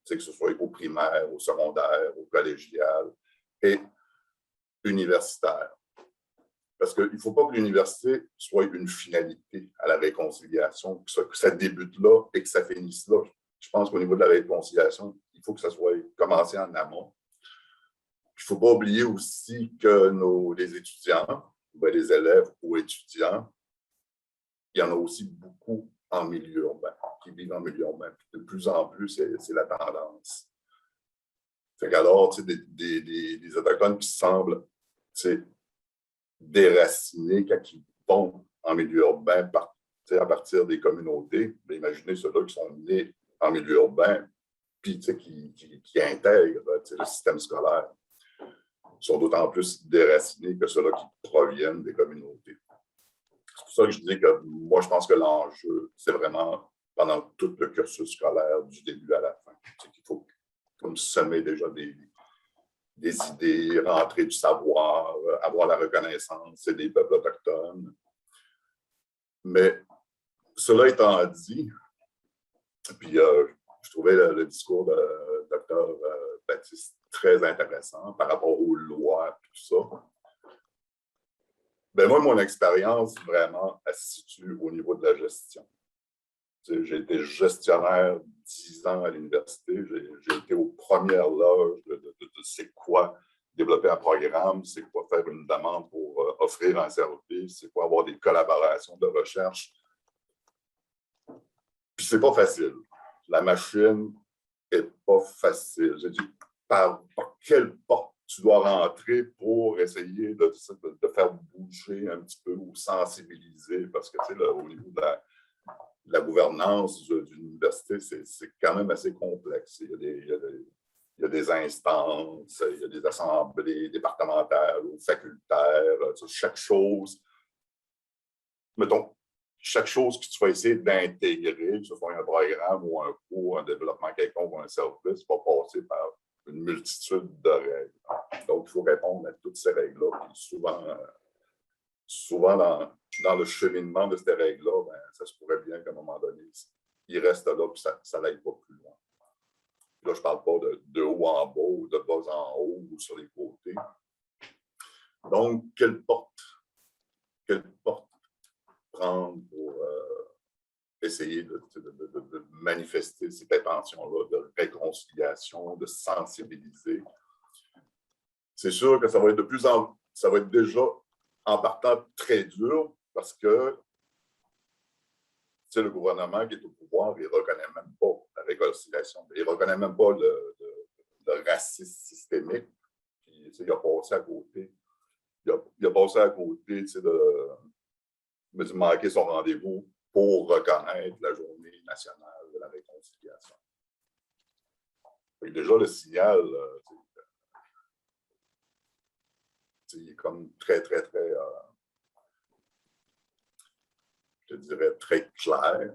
Que ce soit au primaire, au secondaire, au collégial et universitaire. Parce qu'il ne faut pas que l'université soit une finalité à la réconciliation, que ça débute là et que ça finisse là. Je pense qu'au niveau de la réconciliation, il faut que ça soit commencé en amont. Il ne faut pas oublier aussi que les étudiants, les élèves ou étudiants, il y en a aussi beaucoup en milieu urbain, qui vivent en milieu urbain. De plus en plus, c'est la tendance. Alors, des Autochtones qui semblent déracinés quand ils vont en milieu urbain à partir des communautés. Mais imaginez ceux-là qui sont nés en milieu urbain, puis qui intègrent le système scolaire. Ils sont d'autant plus déracinés que ceux-là qui proviennent des communautés. C'est pour ça que je dis que moi, je pense que l'enjeu, c'est vraiment pendant tout le cursus scolaire, du début à la fin. Il faut comme semer déjà des idées, rentrer du savoir, avoir la reconnaissance des peuples autochtones. Mais cela étant dit, puis je trouvais le discours de Dr. Baptiste très intéressant par rapport aux lois et tout ça. Ben moi, mon expérience, vraiment, elle se situe au niveau de la gestion. J'ai été gestionnaire 10 ans à l'université. J'ai été aux premières loges de c'est quoi développer un programme, c'est quoi faire une demande pour offrir un service, c'est quoi avoir des collaborations de recherche. Puis c'est pas facile. La machine est pas facile. J'ai dit, par quelle porte tu dois rentrer pour essayer de faire bouger un petit peu ou sensibiliser, parce que au niveau de la gouvernance d'une université, c'est quand même assez complexe. Il y a des instances, il y a des assemblées départementales ou facultaires, chaque chose. Mettons, chaque chose que tu vas essayer d'intégrer, que ce soit un programme ou un cours, un développement quelconque ou un service, va passer par une multitude de règles. Donc, il faut répondre à toutes ces règles-là. Souvent dans le cheminement de ces règles-là, ben, ça se pourrait bien qu'à un moment donné, il reste là et ça n'aille pas plus loin. Là, je ne parle pas de haut en bas ou de bas en haut ou sur les côtés. Donc, quelle porte prendre pour essayer de manifester cette intention-là de réconciliation, de sensibiliser? C'est sûr que ça va être déjà en partant très dur parce que le gouvernement qui est au pouvoir, il ne reconnaît même pas la réconciliation. Il ne reconnaît même pas le racisme systémique. Puis, il a passé à côté. Il a passé à côté de manquer son rendez-vous pour reconnaître la journée nationale de la réconciliation. Et déjà, le signal, il est comme très, très, très, je dirais, très clair.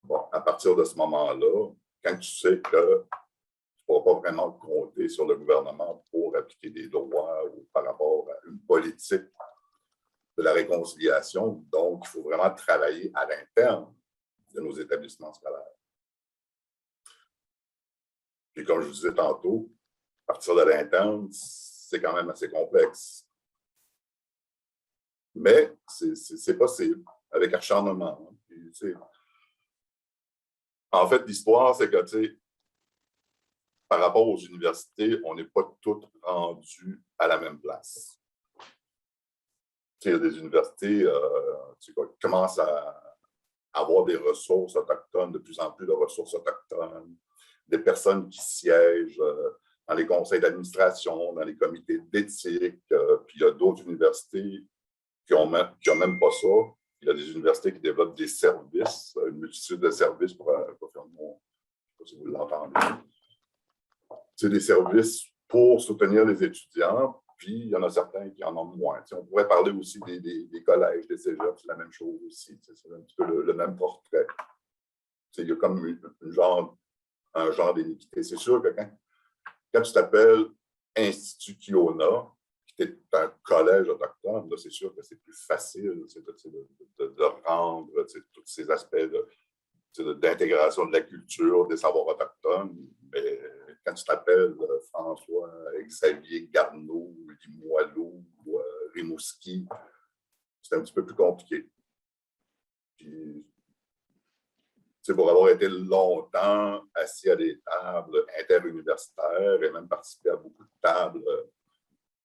Bon, à partir de ce moment-là, quand tu sais que tu ne pourras pas vraiment compter sur le gouvernement pour appliquer des lois ou par rapport à une politique de la réconciliation, donc il faut vraiment travailler à l'interne de nos établissements scolaires. Puis comme je vous disais tantôt, à partir de l'interne, c'est quand même assez complexe. Mais c'est possible, avec acharnement. Puis, en fait, l'histoire, c'est que, par rapport aux universités, on n'est pas toutes rendues à la même place. Il y a des universités qui commencent à avoir des ressources autochtones, de plus en plus de ressources autochtones, des personnes qui siègent dans les conseils d'administration, dans les comités d'éthique. Puis il y a d'autres universités qui n'ont même pas ça. Il y a des universités qui développent des services, une multitude de services pour faire mon... Je ne sais pas si vous l'entendez. C'est des services pour soutenir les étudiants. Puis, il y en a certains qui en ont moins. On pourrait parler aussi des collèges, des cégeps, c'est la même chose aussi. C'est un petit peu le même portrait. Il y a comme un genre d'iniquité. C'est sûr que quand tu t'appelles Institut Kiona, qui est un collège autochtone, là, c'est sûr que c'est plus facile de rendre tous ces aspects d'intégration de la culture, des savoirs autochtones. Mais quand tu t'appelles François-Xavier Garneau, Limoilou ou Rimouski, c'est un petit peu plus compliqué. Puis, pour avoir été longtemps assis à des tables interuniversitaires et même participé à beaucoup de tables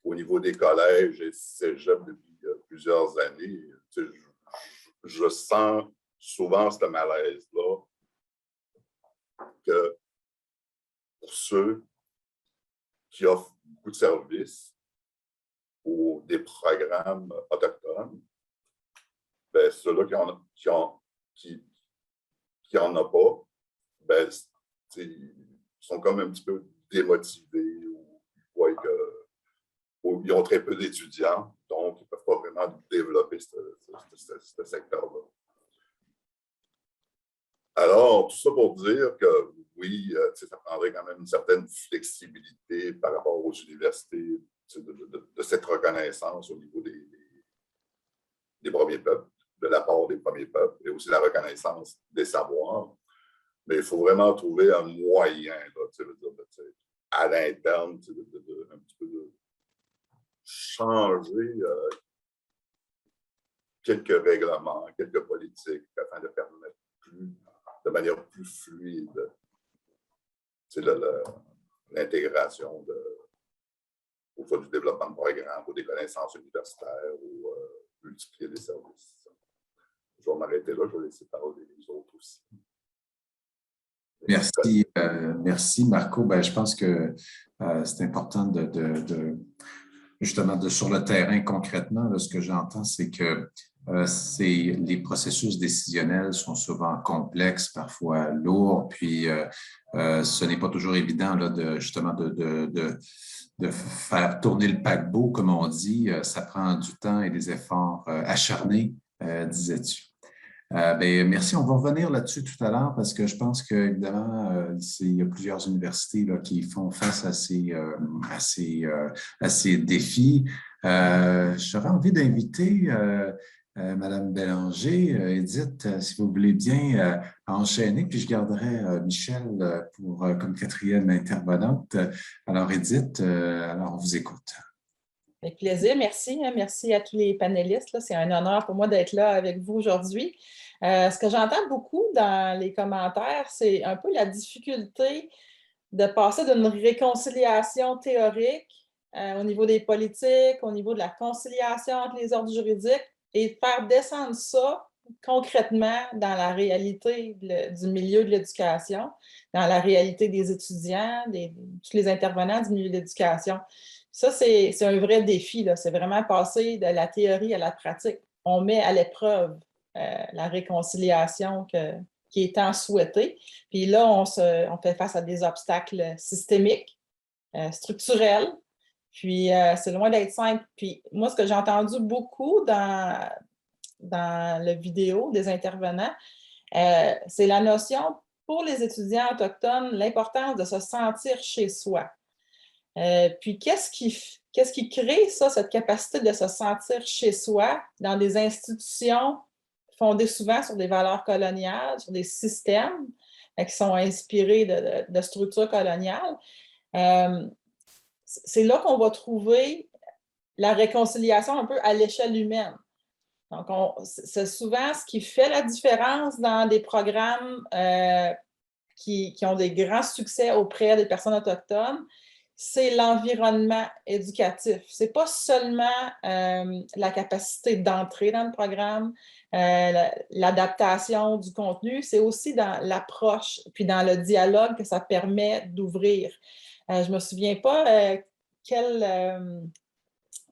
au niveau des collèges et cégeps depuis plusieurs années, je sens souvent ce malaise-là que pour ceux qui offrent beaucoup de services ou des programmes autochtones, ben, ceux-là qui en ont pas, ben, ils sont comme un petit peu démotivés ou ils voient qu'ils ont très peu d'étudiants, donc ils ne peuvent pas vraiment développer ce secteur-là. Alors, tout ça pour dire que oui, ça prendrait quand même une certaine flexibilité par rapport aux universités de cette reconnaissance au niveau des premiers peuples, de la part des premiers peuples, et aussi la reconnaissance des savoirs. Mais il faut vraiment trouver un moyen, là, à l'interne, un petit peu de changer quelques règlements, quelques politiques, afin de permettre de manière plus fluide l'intégration au soit du développement de programmes ou des connaissances universitaires ou multiplier les services. Je vais m'arrêter là, je vais laisser parler les autres aussi. Merci Marco. Ben, je pense que c'est important justement sur le terrain concrètement, là, ce que j'entends, c'est que les processus décisionnels sont souvent complexes, parfois lourds, puis ce n'est pas toujours évident là, de faire tourner le paquebot, comme on dit. Ça prend du temps et des efforts acharnés, disais-tu. Ben, merci. On va revenir là-dessus tout à l'heure parce que je pense qu'évidemment, il y a plusieurs universités là, qui font face à ces défis. J'aurais envie d'inviter Madame Bélanger, Édith, si vous voulez bien enchaîner, puis je garderai Michel comme quatrième intervenante. Alors, Édith, alors on vous écoute. Avec plaisir, merci. Merci à tous les panélistes. C'est un honneur pour moi d'être là avec vous aujourd'hui. Ce que j'entends beaucoup dans les commentaires, c'est un peu la difficulté de passer d'une réconciliation théorique au niveau des politiques, au niveau de la conciliation entre les ordres juridiques et de faire descendre ça concrètement dans la réalité du milieu de l'éducation, dans la réalité des étudiants, tous les intervenants du milieu de l'éducation. Ça, c'est un vrai défi. C'est vraiment passer de la théorie à la pratique. On met à l'épreuve la réconciliation qui est tant souhaitée. Puis là, on fait face à des obstacles systémiques, structurels. Puis c'est loin d'être simple. Puis moi, ce que j'ai entendu beaucoup dans la vidéo des intervenants, c'est la notion pour les étudiants autochtones, l'importance de se sentir chez soi. Puis qu'est-ce qui crée ça, cette capacité de se sentir chez soi dans des institutions fondées souvent sur des valeurs coloniales, sur des systèmes qui sont inspirés de structures coloniales? C'est là qu'on va trouver la réconciliation un peu à l'échelle humaine. Donc, c'est souvent ce qui fait la différence dans des programmes qui ont des grands succès auprès des personnes autochtones, c'est l'environnement éducatif. Ce n'est pas seulement la capacité d'entrer dans le programme, l'adaptation du contenu, c'est aussi dans l'approche puis dans le dialogue que ça permet d'ouvrir. Je ne me souviens pas quel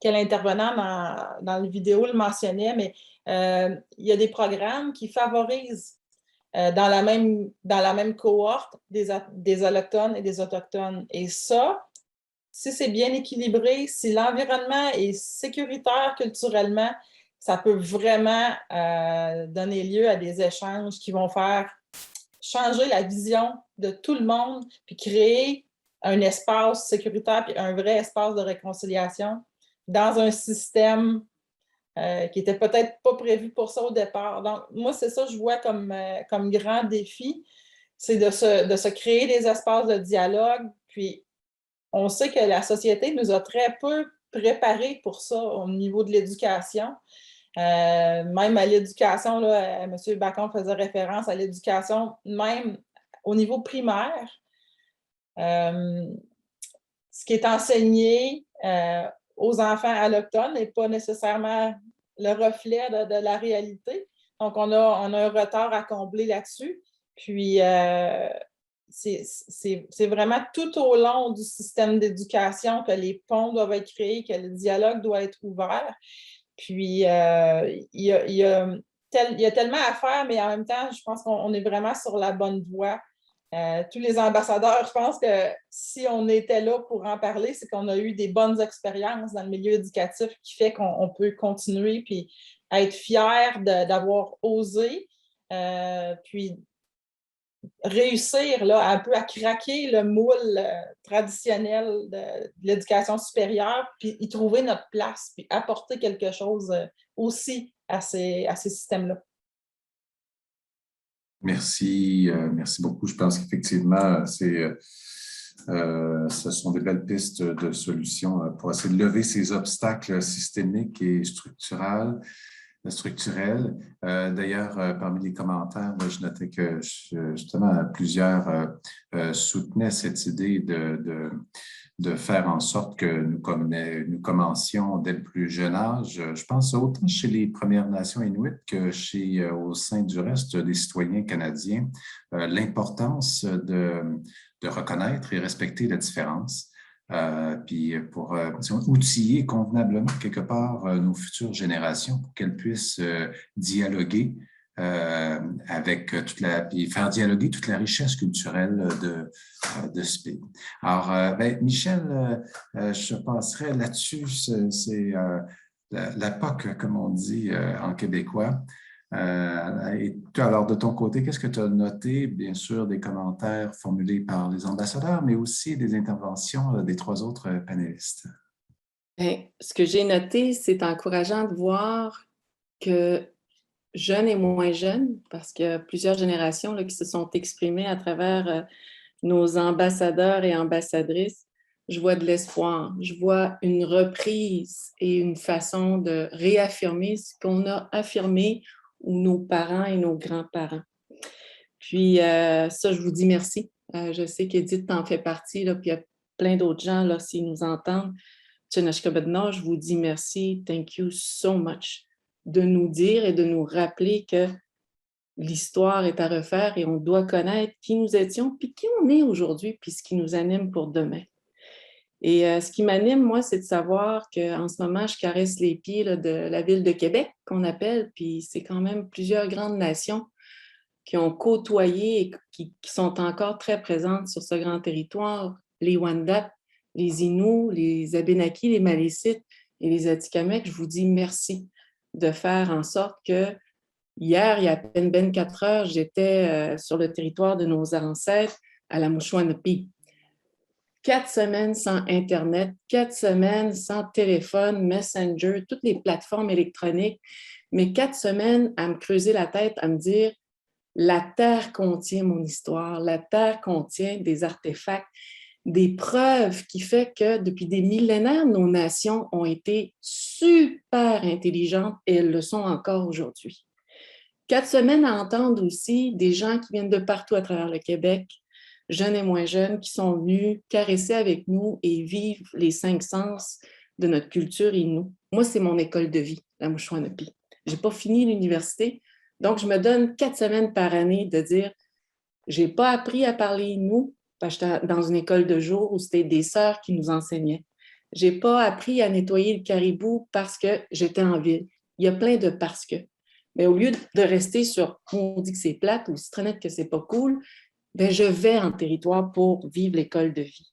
intervenant dans la vidéo le mentionnait, mais il y a des programmes qui favorisent dans la même cohorte des Allochtones et des Autochtones. Et ça, si c'est bien équilibré, si l'environnement est sécuritaire culturellement, ça peut vraiment donner lieu à des échanges qui vont faire changer la vision de tout le monde, puis créer un espace sécuritaire, puis un vrai espace de réconciliation dans un système qui n'était peut-être pas prévu pour ça au départ. Donc, moi, c'est ça que je vois comme grand défi, c'est de se créer des espaces de dialogue, puis on sait que la société nous a très peu préparés pour ça au niveau de l'éducation. Même à l'éducation, là, M. Bacon faisait référence à l'éducation, même au niveau primaire. Ce qui est enseigné aux enfants allochtones n'est pas nécessairement le reflet de la réalité. Donc, on a un retard à combler là-dessus. Puis, c'est vraiment tout au long du système d'éducation que les ponts doivent être créés, que le dialogue doit être ouvert. Puis, il y a il y a tellement à faire, mais en même temps, je pense qu'on est vraiment sur la bonne voie. Tous les ambassadeurs, je pense que si on était là pour en parler, c'est qu'on a eu des bonnes expériences dans le milieu éducatif qui fait qu'on peut continuer puis être fier d'avoir osé, puis réussir là, un peu à craquer le moule traditionnel de l'éducation supérieure, puis y trouver notre place, puis apporter quelque chose aussi à ces systèmes-là. Merci, merci beaucoup. Je pense qu'effectivement, ce sont des belles pistes de solutions pour essayer de lever ces obstacles systémiques et structurels. D'ailleurs, parmi les commentaires, je notais que justement plusieurs soutenaient cette idée de faire en sorte que nous commencions dès le plus jeune âge. Je pense autant chez les Premières Nations inuites que au sein du reste des citoyens canadiens, l'importance de reconnaître et respecter la différence. Puis pour outiller convenablement quelque part nos futures générations pour qu'elles puissent dialoguer avec puis faire dialoguer toute la richesse culturelle de ce pays. Alors, Michel, je passerai là-dessus, c'est la POC, comme on dit en québécois. Et toi, alors, de ton côté, qu'est-ce que tu as noté? Bien sûr, des commentaires formulés par les ambassadeurs, mais aussi des interventions des 3 autres panélistes. Bien, ce que j'ai noté, c'est encourageant de voir que jeunes et moins jeunes, parce qu'il y a plusieurs générations là, qui se sont exprimées à travers nos ambassadeurs et ambassadrices, je vois de l'espoir, je vois une reprise et une façon de réaffirmer ce qu'on a affirmé ou nos parents et nos grands-parents. Puis ça, je vous dis merci. Je sais qu'Édith en fait partie, là, puis il y a plein d'autres gens, là, s'ils nous entendent. Tchenashkabedna, je vous dis merci. Thank you so much de nous dire et de nous rappeler que l'histoire est à refaire et on doit connaître qui nous étions, puis qui on est aujourd'hui, puis ce qui nous anime pour demain. Et ce qui m'anime, moi, c'est de savoir qu'en ce moment, je caresse les pieds là, de la ville de Québec, qu'on appelle, puis c'est quand même plusieurs grandes nations qui ont côtoyé et qui sont encore très présentes sur ce grand territoire. Les Wendat, les Inuits, les Abénaquis, les Malécites et les Atikamekw, je vous dis merci de faire en sorte que hier, il y a à peine 4 heures, j'étais sur le territoire de nos ancêtres à la Mouchouanapi. 4 semaines sans Internet, 4 semaines sans téléphone, Messenger, toutes les plateformes électroniques, mais 4 semaines à me creuser la tête, à me dire la Terre contient mon histoire, la Terre contient des artefacts, des preuves qui font que depuis des millénaires, nos nations ont été super intelligentes et elles le sont encore aujourd'hui. 4 semaines à entendre aussi des gens qui viennent de partout à travers le Québec, jeunes et moins jeunes, qui sont venus caresser avec nous et vivre les 5 sens de notre culture Innu. Moi, c'est mon école de vie, la Mouchouanapi. Je n'ai pas fini l'université, donc je me donne 4 semaines par année de dire je n'ai pas appris à parler Innu parce que j'étais dans une école de jour où c'était des sœurs qui nous enseignaient. Je n'ai pas appris à nettoyer le caribou parce que j'étais en ville. Il y a plein de parce que. Mais au lieu de rester sur on dit que c'est plate ou citronette que c'est pas cool, bien, je vais en territoire pour vivre l'école de vie.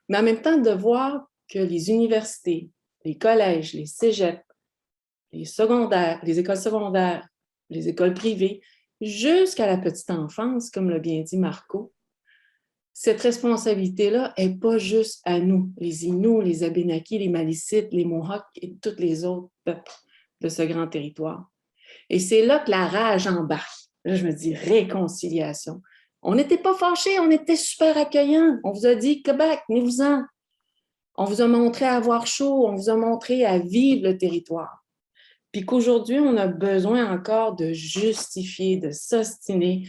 Mais en même temps, de voir que les universités, les collèges, les cégeps, les secondaires, les écoles secondaires, les écoles privées, jusqu'à la petite enfance, comme l'a bien dit Marco, cette responsabilité-là n'est pas juste à nous, les Inuits, les Abénaquis, les Malécites, les Mohawks et tous les autres peuples de ce grand territoire. Et c'est là que la rage embarque. Là, je me dis réconciliation. On n'était pas fâchés, on était super accueillants. On vous a dit, Québec, venez-vous-en. On vous a montré à avoir chaud, on vous a montré à vivre le territoire. Puis qu'aujourd'hui, on a besoin encore de justifier, de s'ostiner,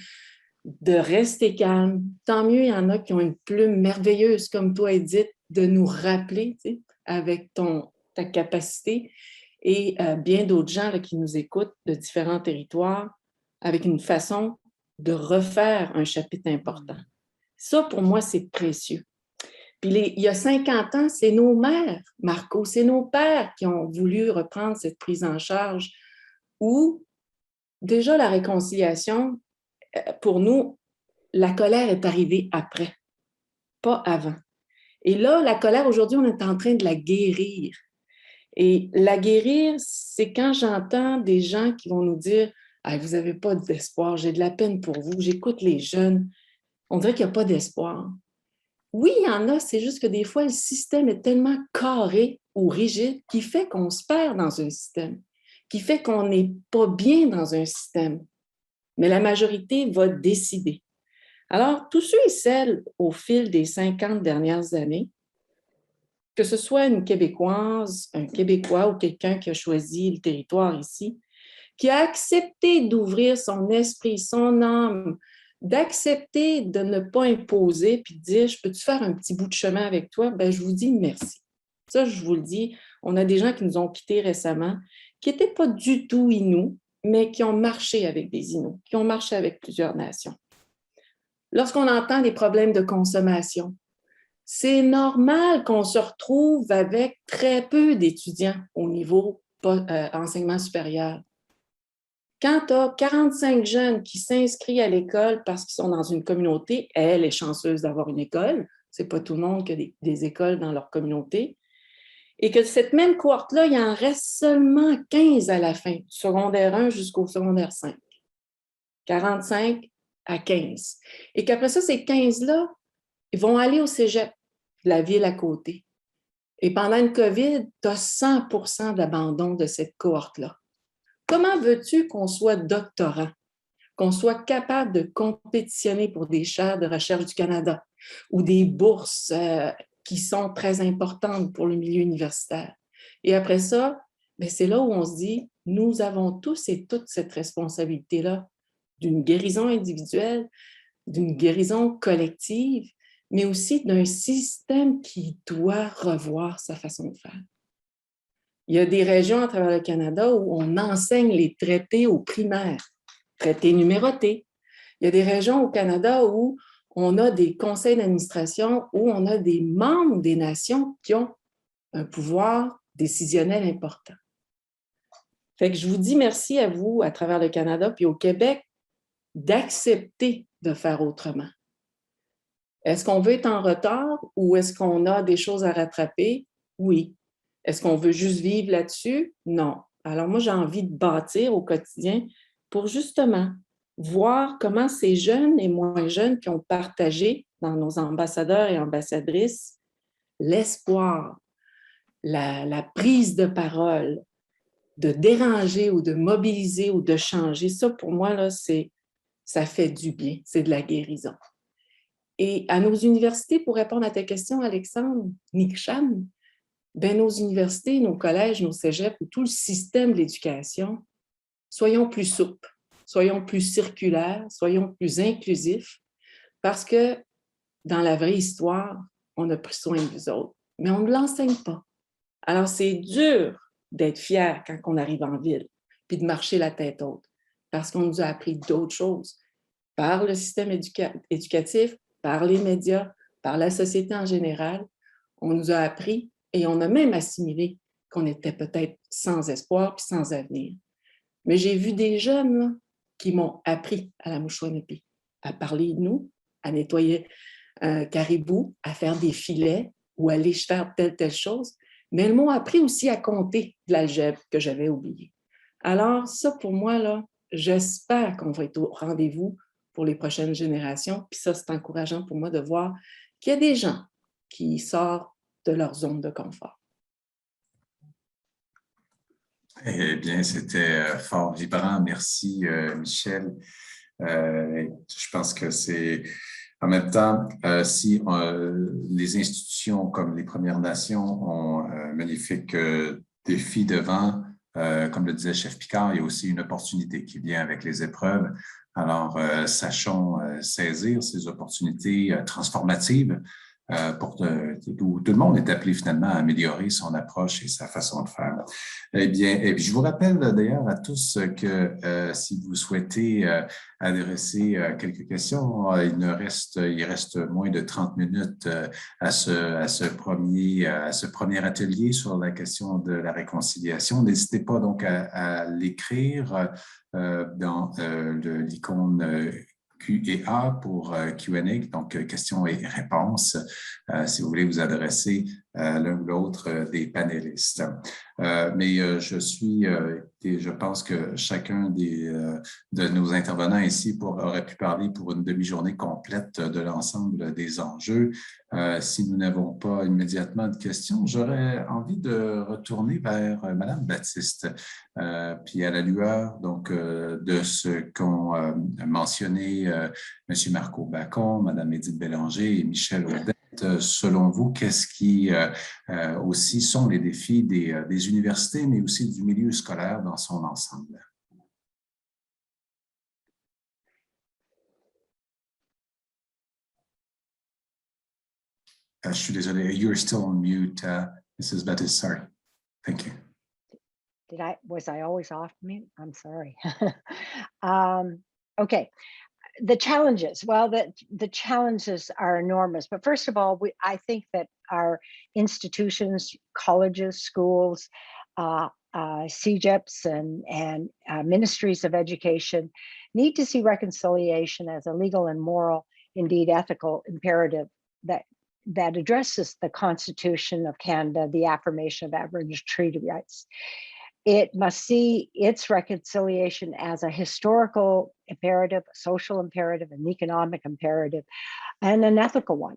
de rester calme. Tant mieux, il y en a qui ont une plume merveilleuse comme toi, Edith, de nous rappeler, tu sais, avec ta capacité, et bien d'autres gens là, qui nous écoutent de différents territoires, avec une façon de refaire un chapitre important. Ça, pour moi, c'est précieux. Puis il y a 50 ans, c'est nos mères, Marco, c'est nos pères qui ont voulu reprendre cette prise en charge où déjà la réconciliation, pour nous, la colère est arrivée après, pas avant. Et là, la colère, aujourd'hui, on est en train de la guérir. Et la guérir, c'est quand j'entends des gens qui vont nous dire « Ah, vous n'avez pas d'espoir, j'ai de la peine pour vous, j'écoute les jeunes. » On dirait qu'il n'y a pas d'espoir. Oui, il y en a, c'est juste que des fois, le système est tellement carré ou rigide qui fait qu'on se perd dans un système, qui fait qu'on n'est pas bien dans un système. Mais la majorité va décider. Alors, tous ceux et celles au fil des 50 dernières années, que ce soit une Québécoise, un Québécois ou quelqu'un qui a choisi le territoire ici, qui a accepté d'ouvrir son esprit, son âme, d'accepter de ne pas imposer puis de dire « Je peux-tu faire un petit bout de chemin avec toi? » Bien, je vous dis merci. Ça, je vous le dis, on a des gens qui nous ont quittés récemment, qui n'étaient pas du tout Inuits, mais qui ont marché avec des Inuits, qui ont marché avec plusieurs nations. Lorsqu'on entend des problèmes de consommation, c'est normal qu'on se retrouve avec très peu d'étudiants au niveau enseignement supérieur. Quand tu as 45 jeunes qui s'inscrivent à l'école parce qu'ils sont dans une communauté, elle est chanceuse d'avoir une école, ce n'est pas tout le monde qui a des écoles dans leur communauté, et que cette même cohorte-là, il en reste seulement 15 à la fin, du secondaire 1 jusqu'au secondaire 5. 45 à 15. Et qu'après ça, ces 15-là, ils vont aller au cégep de la ville à côté. Et pendant une COVID, tu as 100% d'abandon de cette cohorte-là. Comment veux-tu qu'on soit doctorant, qu'on soit capable de compétitionner pour des chaires de recherche du Canada ou des bourses qui sont très importantes pour le milieu universitaire? Et après ça, bien, c'est là où on se dit, nous avons tous et toutes cette responsabilité-là d'une guérison individuelle, d'une guérison collective, mais aussi d'un système qui doit revoir sa façon de faire. Il y a des régions à travers le Canada où on enseigne les traités aux primaires, traités numérotés. Il y a des régions au Canada où on a des conseils d'administration, où on a des membres des nations qui ont un pouvoir décisionnel important. Fait que je vous dis merci à vous à travers le Canada puis au Québec d'accepter de faire autrement. Est-ce qu'on veut être en retard ou est-ce qu'on a des choses à rattraper? Oui. Est-ce qu'on veut juste vivre là-dessus? Non. Alors moi, j'ai envie de bâtir au quotidien pour justement voir comment ces jeunes et moins jeunes qui ont partagé dans nos ambassadeurs et ambassadrices l'espoir, la prise de parole, de déranger ou de mobiliser ou de changer. Ça, pour moi, là, ça fait du bien, c'est de la guérison. Et à nos universités, pour répondre à ta question, Alexandre, Nikshan, ben nos universités, nos collèges, nos cégeps, ou tout le système de l'éducation, soyons plus souples, soyons plus circulaires, soyons plus inclusifs, parce que dans la vraie histoire, on a pris soin de vous autres, mais on ne l'enseigne pas. Alors, c'est dur d'être fier quand on arrive en ville, puis de marcher la tête haute, parce qu'on nous a appris d'autres choses, par le système éducatif, par les médias, par la société en général. On nous a appris et on a même assimilé qu'on était peut-être sans espoir puis sans avenir. Mais j'ai vu des jeunes là, qui m'ont appris à la Mouchouanepi, à parler de nous, à nettoyer un caribou, à faire des filets ou aller faire telle chose. Mais elles m'ont appris aussi à compter de l'algèbre que j'avais oublié. Alors ça, pour moi, là, j'espère qu'on va être au rendez-vous pour les prochaines générations. Puis ça, c'est encourageant pour moi de voir qu'il y a des gens qui sortent de leur zone de confort. Eh bien, c'était fort vibrant. Merci, Michel. Je pense que c'est... En même temps, si les institutions comme les Premières Nations ont un magnifique défi devant, comme le disait Chef Picard, il y a aussi une opportunité qui vient avec les épreuves. Alors, sachons saisir ces opportunités transformatives où tout le monde est appelé finalement à améliorer son approche et sa façon de faire. Eh bien, et puis je vous rappelle d'ailleurs à tous que si vous souhaitez adresser quelques questions, il reste moins de 30 minutes à ce premier atelier sur la question de la réconciliation. N'hésitez pas donc à l'écrire dans l'icône Q&A pour Q&A, donc questions et réponses, si vous voulez vous adresser à l'un ou l'autre des panélistes. Mais je pense que chacun de nos intervenants ici aurait pu parler pour une demi-journée complète de l'ensemble des enjeux. Si nous n'avons pas immédiatement de questions, j'aurais envie de retourner vers Madame Baptiste. Puis à la lueur donc, de ce qu'ont mentionné M. Marco Bacon, Mme Édith Bélanger et Michel Audette, selon vous, qu'est-ce qui aussi sont les défis des universités, mais aussi du milieu scolaire dans son ensemble? Je suis désolé, you're still on mute, Mrs. Baptiste, sorry. Thank you. Was I always off mute? I'm sorry. Okay. The challenges, well, the challenges are enormous. But first of all, I think that our institutions, colleges, schools, CEGEPs and ministries of education need to see reconciliation as a legal and moral, indeed ethical imperative that addresses the Constitution of Canada, the affirmation of Aboriginal treaty rights. It must see its reconciliation as a historical imperative, a social imperative, an economic imperative, and an ethical one,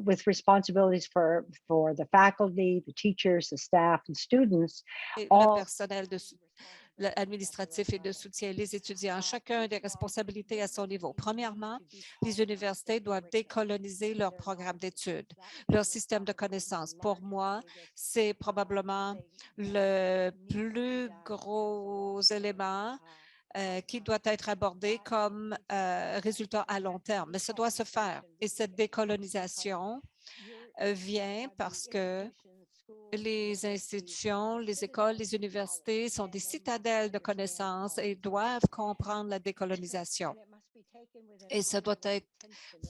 with responsibilities for the faculty, the teachers, the staff, and students. Le personnel administratif et de soutien, les étudiants, chacun des responsabilités à son niveau. Premièrement, les universités doivent décoloniser leur programme d'études, leur système de connaissances. Pour moi, c'est probablement le plus gros élément qui doit être abordé comme résultat à long terme. Mais ça doit se faire. Et cette décolonisation vient parce que les institutions, les écoles, les universités sont des citadelles de connaissances et doivent comprendre la décolonisation. Et ça doit être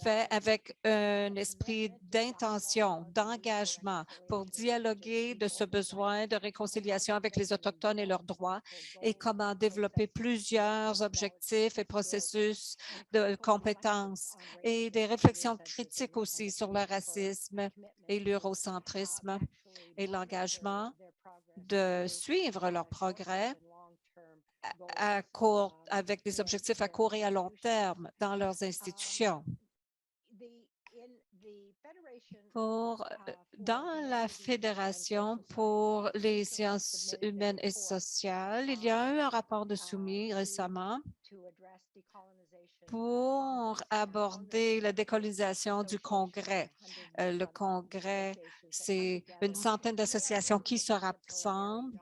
fait avec un esprit d'intention, d'engagement pour dialoguer de ce besoin de réconciliation avec les Autochtones et leurs droits et comment développer plusieurs objectifs et processus de compétences et des réflexions critiques aussi sur le racisme et l'eurocentrisme et l'engagement de suivre leur progrès avec des objectifs à court et à long terme dans leurs institutions. Dans la Fédération pour les sciences humaines et sociales, il y a eu un rapport de soumis récemment pour aborder la décolonisation du Congrès. Le Congrès, c'est une centaine d'associations qui se rassemblent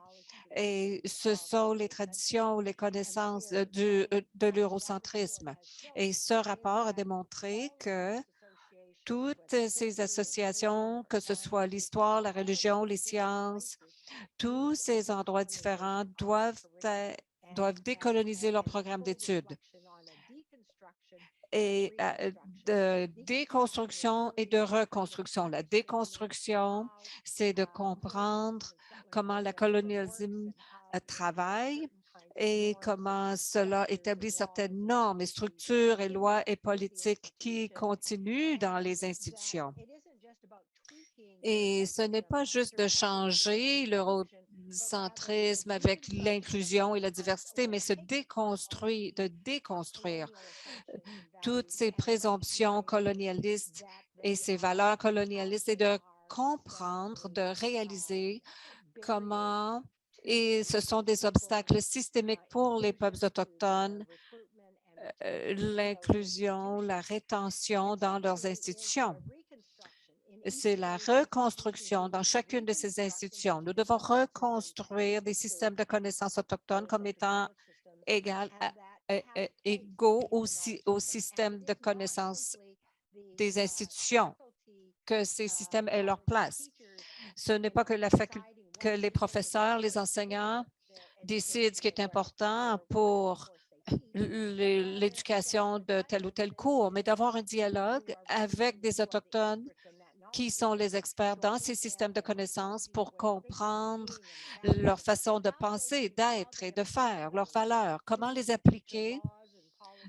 et ce sont les traditions ou les connaissances de l'eurocentrisme. Et ce rapport a démontré que toutes ces associations, que ce soit l'histoire, la religion, les sciences, tous ces endroits différents doivent décoloniser leur programme d'études. Et de déconstruction et de reconstruction. La déconstruction, c'est de comprendre comment le colonialisme travaille et comment cela établit certaines normes et structures et lois et politiques qui continuent dans les institutions. Et ce n'est pas juste de changer l'eurocentrisme avec l'inclusion et la diversité, mais de déconstruire toutes ces présomptions colonialistes et ces valeurs colonialistes et de comprendre, de réaliser comment et ce sont des obstacles systémiques pour les peuples autochtones, l'inclusion, la rétention dans leurs institutions. C'est la reconstruction dans chacune de ces institutions. Nous devons reconstruire des systèmes de connaissances autochtones comme étant égaux au système de connaissances des institutions. que ces systèmes aient leur place. Ce n'est pas que que les professeurs, les enseignants décident ce qui est important pour l'éducation de tel ou tel cours, mais d'avoir un dialogue avec des Autochtones qui sont les experts dans ces systèmes de connaissances pour comprendre leur façon de penser, d'être et de faire, leurs valeurs, comment les appliquer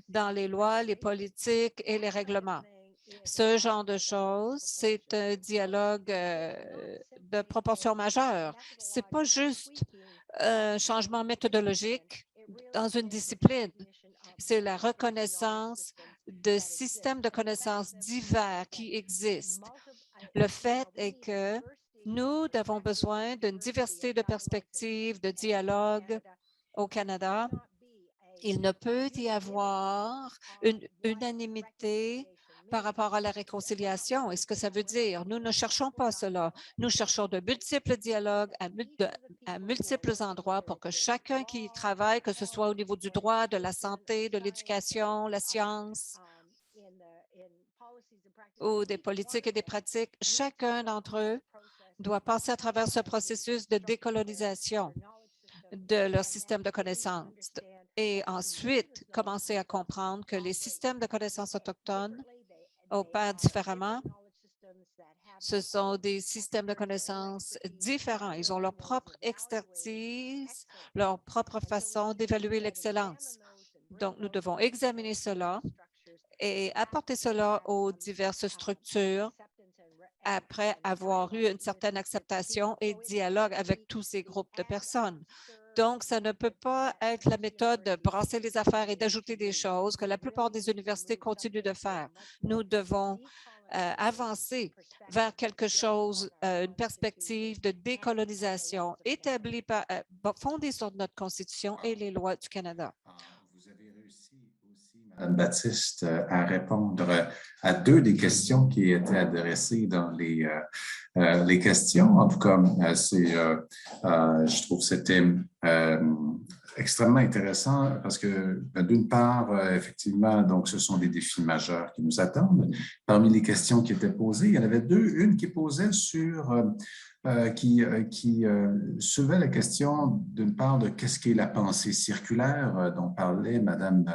dans les lois, les politiques et les règlements. Ce genre de choses, c'est un dialogue de proportion majeure. Ce n'est pas juste un changement méthodologique dans une discipline. C'est la reconnaissance de systèmes de connaissances divers qui existent. Le fait est que nous avons besoin d'une diversité de perspectives, de dialogue au Canada. Il ne peut y avoir une unanimité par rapport à la réconciliation. Et ce que ça veut dire, nous ne cherchons pas cela. Nous cherchons de multiples dialogues à multiples endroits pour que chacun qui y travaille, que ce soit au niveau du droit, de la santé, de l'éducation, la science, ou des politiques et des pratiques, chacun d'entre eux doit passer à travers ce processus de décolonisation de leur système de connaissances et ensuite commencer à comprendre que les systèmes de connaissances autochtones opèrent différemment. Ce sont des systèmes de connaissances différents. Ils ont leur propre expertise, leur propre façon d'évaluer l'excellence. Donc, nous devons examiner cela et apporter cela aux diverses structures après avoir eu une certaine acceptation et dialogue avec tous ces groupes de personnes. Donc, ça ne peut pas être la méthode de brasser les affaires et d'ajouter des choses que la plupart des universités continuent de faire. Nous devons avancer vers quelque chose, une perspective de décolonisation établie fondée sur notre Constitution et les lois du Canada. Vous avez réussi aussi, Mme Baptiste, à répondre à deux des questions qui étaient adressées dans les questions. En tout cas, je trouve que c'était extrêmement intéressant parce que, d'une part, effectivement, donc, ce sont des défis majeurs qui nous attendent. Parmi les questions qui étaient posées, il y en avait deux. Une qui posait qui soulevait la question, d'une part, de qu'est-ce qu'est la pensée circulaire dont parlait Mme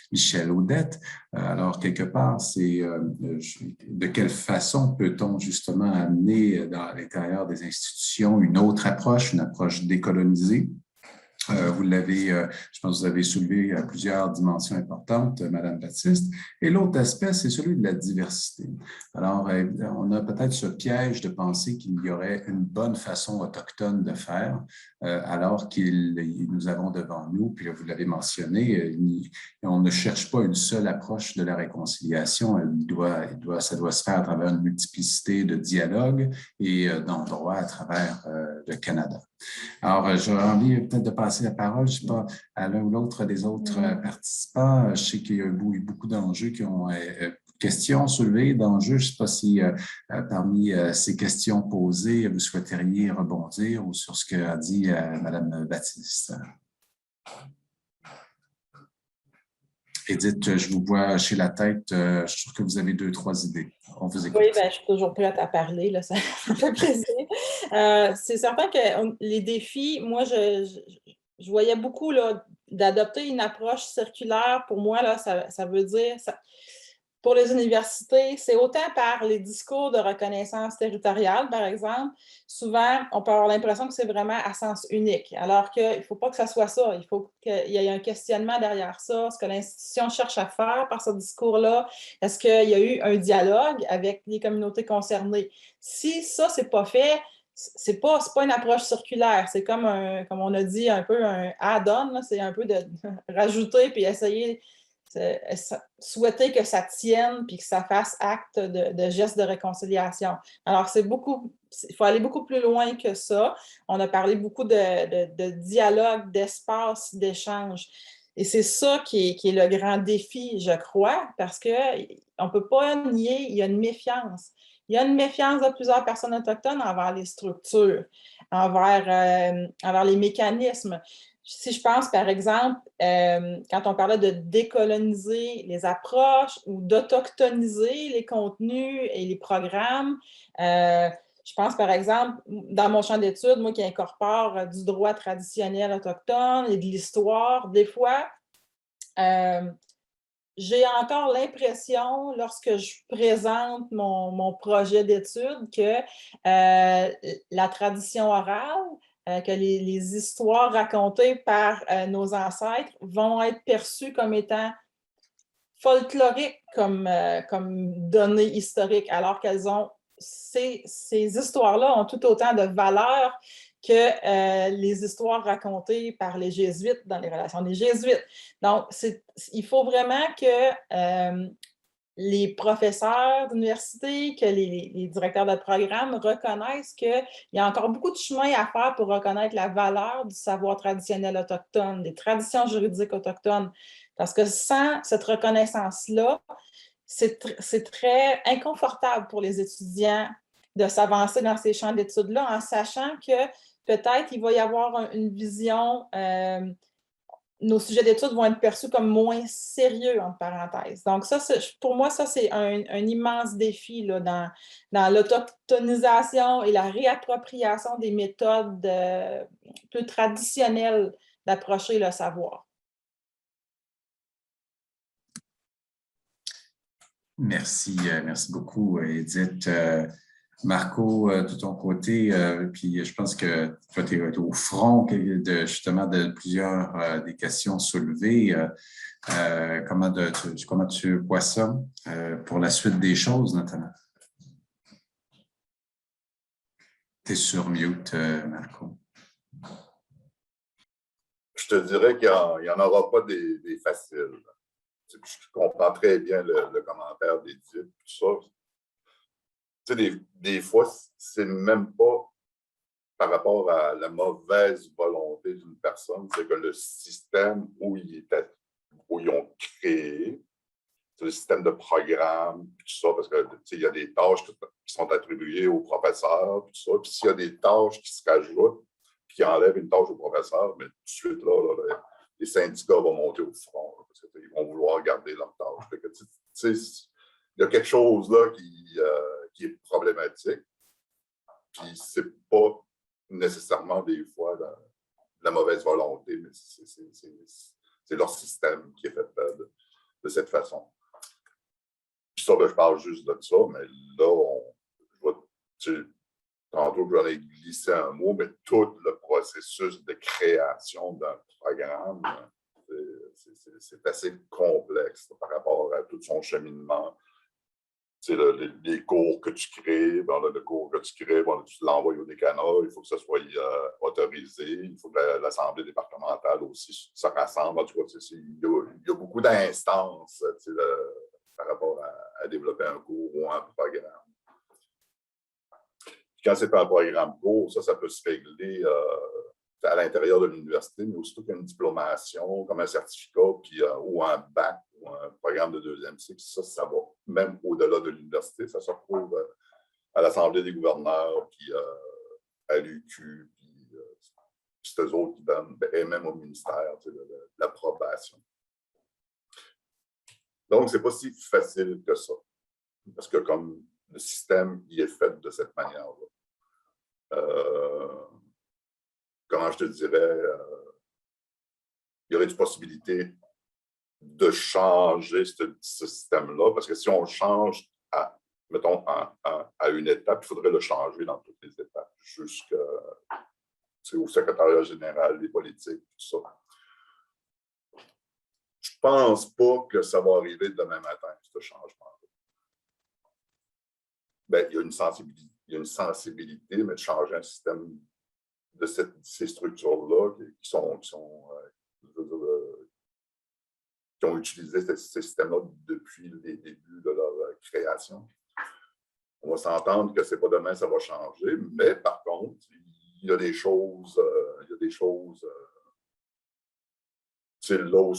Michèle Audette. Alors, quelque part, c'est de quelle façon peut-on justement amener dans l'intérieur des institutions une autre approche, une approche décolonisée? Vous l'avez, je pense que vous avez soulevé plusieurs dimensions importantes, Mme Baptiste. Et l'autre aspect, c'est celui de la diversité. Alors, on a peut-être ce piège de penser qu'il y aurait une bonne façon autochtone de faire, alors que nous avons devant nous, puis vous l'avez mentionné, on ne cherche pas une seule approche de la réconciliation. Ça doit se faire à travers une multiplicité de dialogues et d'endroits à travers le Canada. Alors, j'aurais envie peut-être de passer la parole, je ne sais pas, à l'un ou l'autre des autres participants. Je sais qu'il y a eu beaucoup d'enjeux qui ont questions soulevées, d'enjeux. Je ne sais pas si parmi ces questions posées, vous souhaiteriez rebondir ou sur ce qu'a dit Mme Baptiste. Edith, je vous vois chez la tête. Je trouve que vous avez 2-3 idées. On vous écoute. Oui, bien, je suis toujours prête à parler. Là, ça me fait plaisir. C'est certain que les défis, moi, je voyais beaucoup d'adopter une approche circulaire. Pour moi, là, ça veut dire... Pour les universités, c'est autant par les discours de reconnaissance territoriale, par exemple. Souvent, on peut avoir l'impression que c'est vraiment à sens unique, alors qu'il ne faut pas que ça soit ça. Il faut qu'il y ait un questionnement derrière ça. Ce que l'institution cherche à faire par ce discours-là, est-ce qu'il y a eu un dialogue avec les communautés concernées? Si ça, ce n'est pas fait, c'est pas une approche circulaire. C'est comme on a dit, un peu un add-on. C'est un peu de rajouter puis essayer... souhaiter que ça tienne puis que ça fasse acte de geste de réconciliation. Alors, il faut aller beaucoup plus loin que ça. On a parlé beaucoup de dialogue, d'espace, d'échange. Et c'est ça qui est le grand défi, je crois, parce qu'on ne peut pas nier, il y a une méfiance. Il y a une méfiance de plusieurs personnes autochtones envers les structures, envers les mécanismes. si je pense, par exemple, quand on parlait de décoloniser les approches ou d'autochtoniser les contenus et les programmes, je pense, par exemple, dans mon champ d'études, moi qui incorpore du droit traditionnel autochtone et de l'histoire, des fois, j'ai encore l'impression, lorsque je présente mon projet d'études, que la tradition orale, que les histoires racontées par nos ancêtres vont être perçues comme étant folkloriques, comme données historiques, alors qu'elles ont ces histoires-là ont tout autant de valeur que les histoires racontées par les jésuites dans les relations des jésuites. Donc, il faut vraiment que les professeurs d'université, que les directeurs de programme reconnaissent qu'il y a encore beaucoup de chemin à faire pour reconnaître la valeur du savoir traditionnel autochtone, des traditions juridiques autochtones. Parce que sans cette reconnaissance-là, c'est très inconfortable pour les étudiants de s'avancer dans ces champs d'études-là en sachant que peut-être il va y avoir une vision, nos sujets d'études vont être perçus comme moins sérieux, entre parenthèses. Donc ça, pour moi, ça, c'est un immense défi là, dans l'autochtonisation et la réappropriation des méthodes plus traditionnelles d'approcher le savoir. Merci, merci beaucoup, Edith. Marco, de ton côté, puis je pense que toi, tu es au front justement de plusieurs des questions soulevées. Comment tu vois ça pour la suite des choses, notamment? Tu es sur mute, Marco. Je te dirais qu'il n'y en aura pas des faciles. Je comprends très bien le commentaire d'Edith, tout ça. Tu sais, des fois, c'est même pas par rapport à la mauvaise volonté d'une personne, c'est que le système où ils ont créé, c'est le système de programme, tout ça, parce que il y a des tâches qui sont attribuées aux professeurs, tout ça. Puis s'il y a des tâches qui se rajoutent, puis qui enlèvent une tâche au professeur, mais tout de suite, là les syndicats vont monter au front, là, parce qu'ils vont vouloir garder leur tâche. Il y a quelque chose là qui est problématique. Puis c'est pas nécessairement des fois de la mauvaise volonté, mais c'est leur système qui est fait de cette façon. Puis ça, je parle juste de ça, mais là, tantôt j'en ai glissé un mot, mais tout le processus de création d'un programme, c'est assez complexe par rapport à tout son cheminement. Les cours que tu crées, le cours que tu crées, tu l'envoies au décanat, il faut que ça soit autorisé, il faut que l'Assemblée départementale aussi se rassemble. En tout cas, il y a beaucoup d'instances par rapport à développer un cours ou un programme. Quand c'est pas un programme court, ça peut se régler à l'intérieur de l'université, mais aussitôt qu'il y a une diplomation, comme un certificat, puis, ou un bac, ou un programme de deuxième cycle, ça va même au-delà de l'université. Ça se retrouve à l'Assemblée des gouverneurs, puis à l'UQ, puis c'est eux autres qui donnent, et même au ministère, l'approbation. Donc, c'est pas si facile que ça. Parce que comme le système il est fait de cette manière-là. Comment je te dirais, il y aurait une possibilité de changer ce système-là, parce que si on change, mettons, à une étape, il faudrait le changer dans toutes les étapes, jusqu'au secrétariat général des politiques, tout ça. Je ne pense pas que ça va arriver demain matin, ce changement-là. Bien, il y a une sensibilité, mais de changer un système de ces structures-là qui ont utilisé ces systèmes-là depuis les débuts de leur création. On va s'entendre que ce n'est pas demain que ça va changer, mais par contre, il y a des choses, là où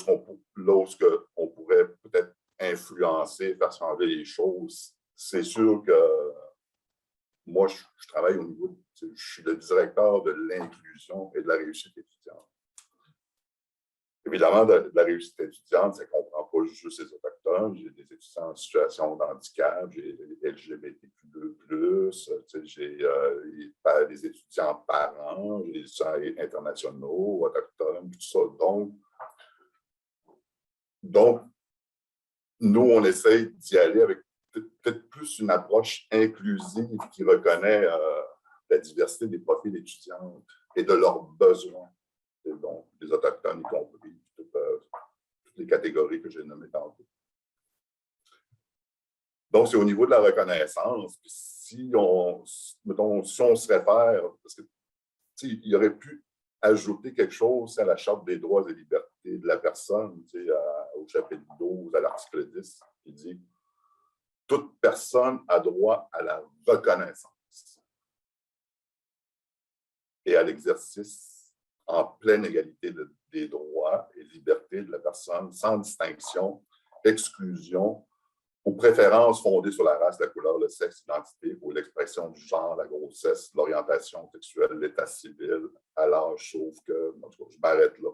on pourrait peut-être influencer, faire changer les choses. C'est sûr que moi, je travaille au niveau, je suis le directeur de l'inclusion et de la réussite étudiante. Évidemment, de la réussite étudiante, ça ne comprend pas juste les Autochtones. J'ai des étudiants en situation de handicap, j'ai LGBTQ2+, j'ai des étudiants parents, j'ai des étudiants internationaux, autochtones, tout ça. Donc nous, on essaye d'y aller avec peut-être plus une approche inclusive qui reconnaît la diversité des profils étudiantes et de leurs besoins. Donc, les Autochtones y compris, toutes les catégories que j'ai nommées tantôt. Donc, c'est au niveau de la reconnaissance. Puis si on se réfère, parce que il aurait pu ajouter quelque chose à la Charte des droits et libertés de la personne, au chapitre 12, à l'article 10, qui dit « Toute personne a droit à la reconnaissance et à l'exercice en pleine égalité des droits et libertés de la personne, sans distinction, exclusion ou préférence fondée sur la race, la couleur, le sexe, l'identité ou l'expression du genre, la grossesse, l'orientation sexuelle, l'état civil, à l'âge, sauf que, en tout cas, je m'arrête là.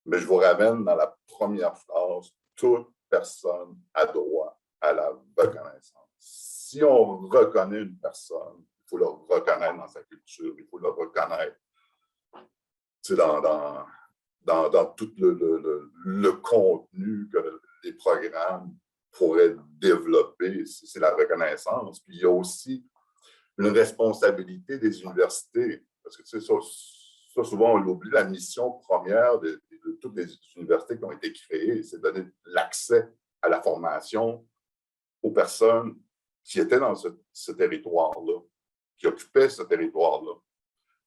Mais je vous ramène dans la première phrase, toute personne a droit à la reconnaissance. Si on reconnaît une personne, il faut le reconnaître dans sa culture, il faut le reconnaître dans tout le contenu que les programmes pourraient développer. C'est la reconnaissance. Puis il y a aussi une responsabilité des universités. Parce que ça, souvent, on l'oublie, la mission première de toutes les universités qui ont été créées, c'est de donner l'accès à la formation aux personnes qui étaient dans ce territoire-là, qui occupaient ce territoire-là.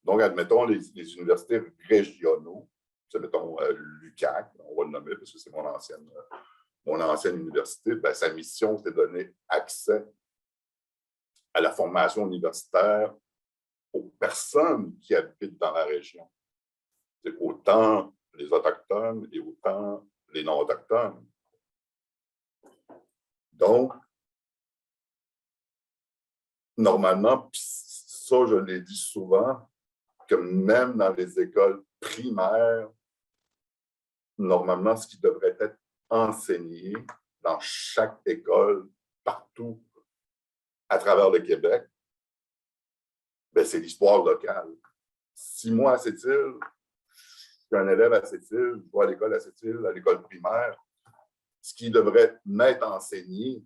Donc, admettons, les universités régionaux, mettons l'UQAC, on va le nommer parce que c'est mon ancienne université, bien, sa mission, c'est de donner accès à la formation universitaire aux personnes qui habitent dans la région. C'est autant les Autochtones et autant les non-Autochtones. Donc, normalement, ça, je l'ai dit souvent, que même dans les écoles primaires, normalement, ce qui devrait être enseigné dans chaque école, partout à travers le Québec, bien, c'est l'histoire locale. Si moi, à Sept-Îles, je suis un élève à Sept-Îles, je vais à l'école à Sept-Îles, à l'école primaire, ce qui devrait m'être enseigné,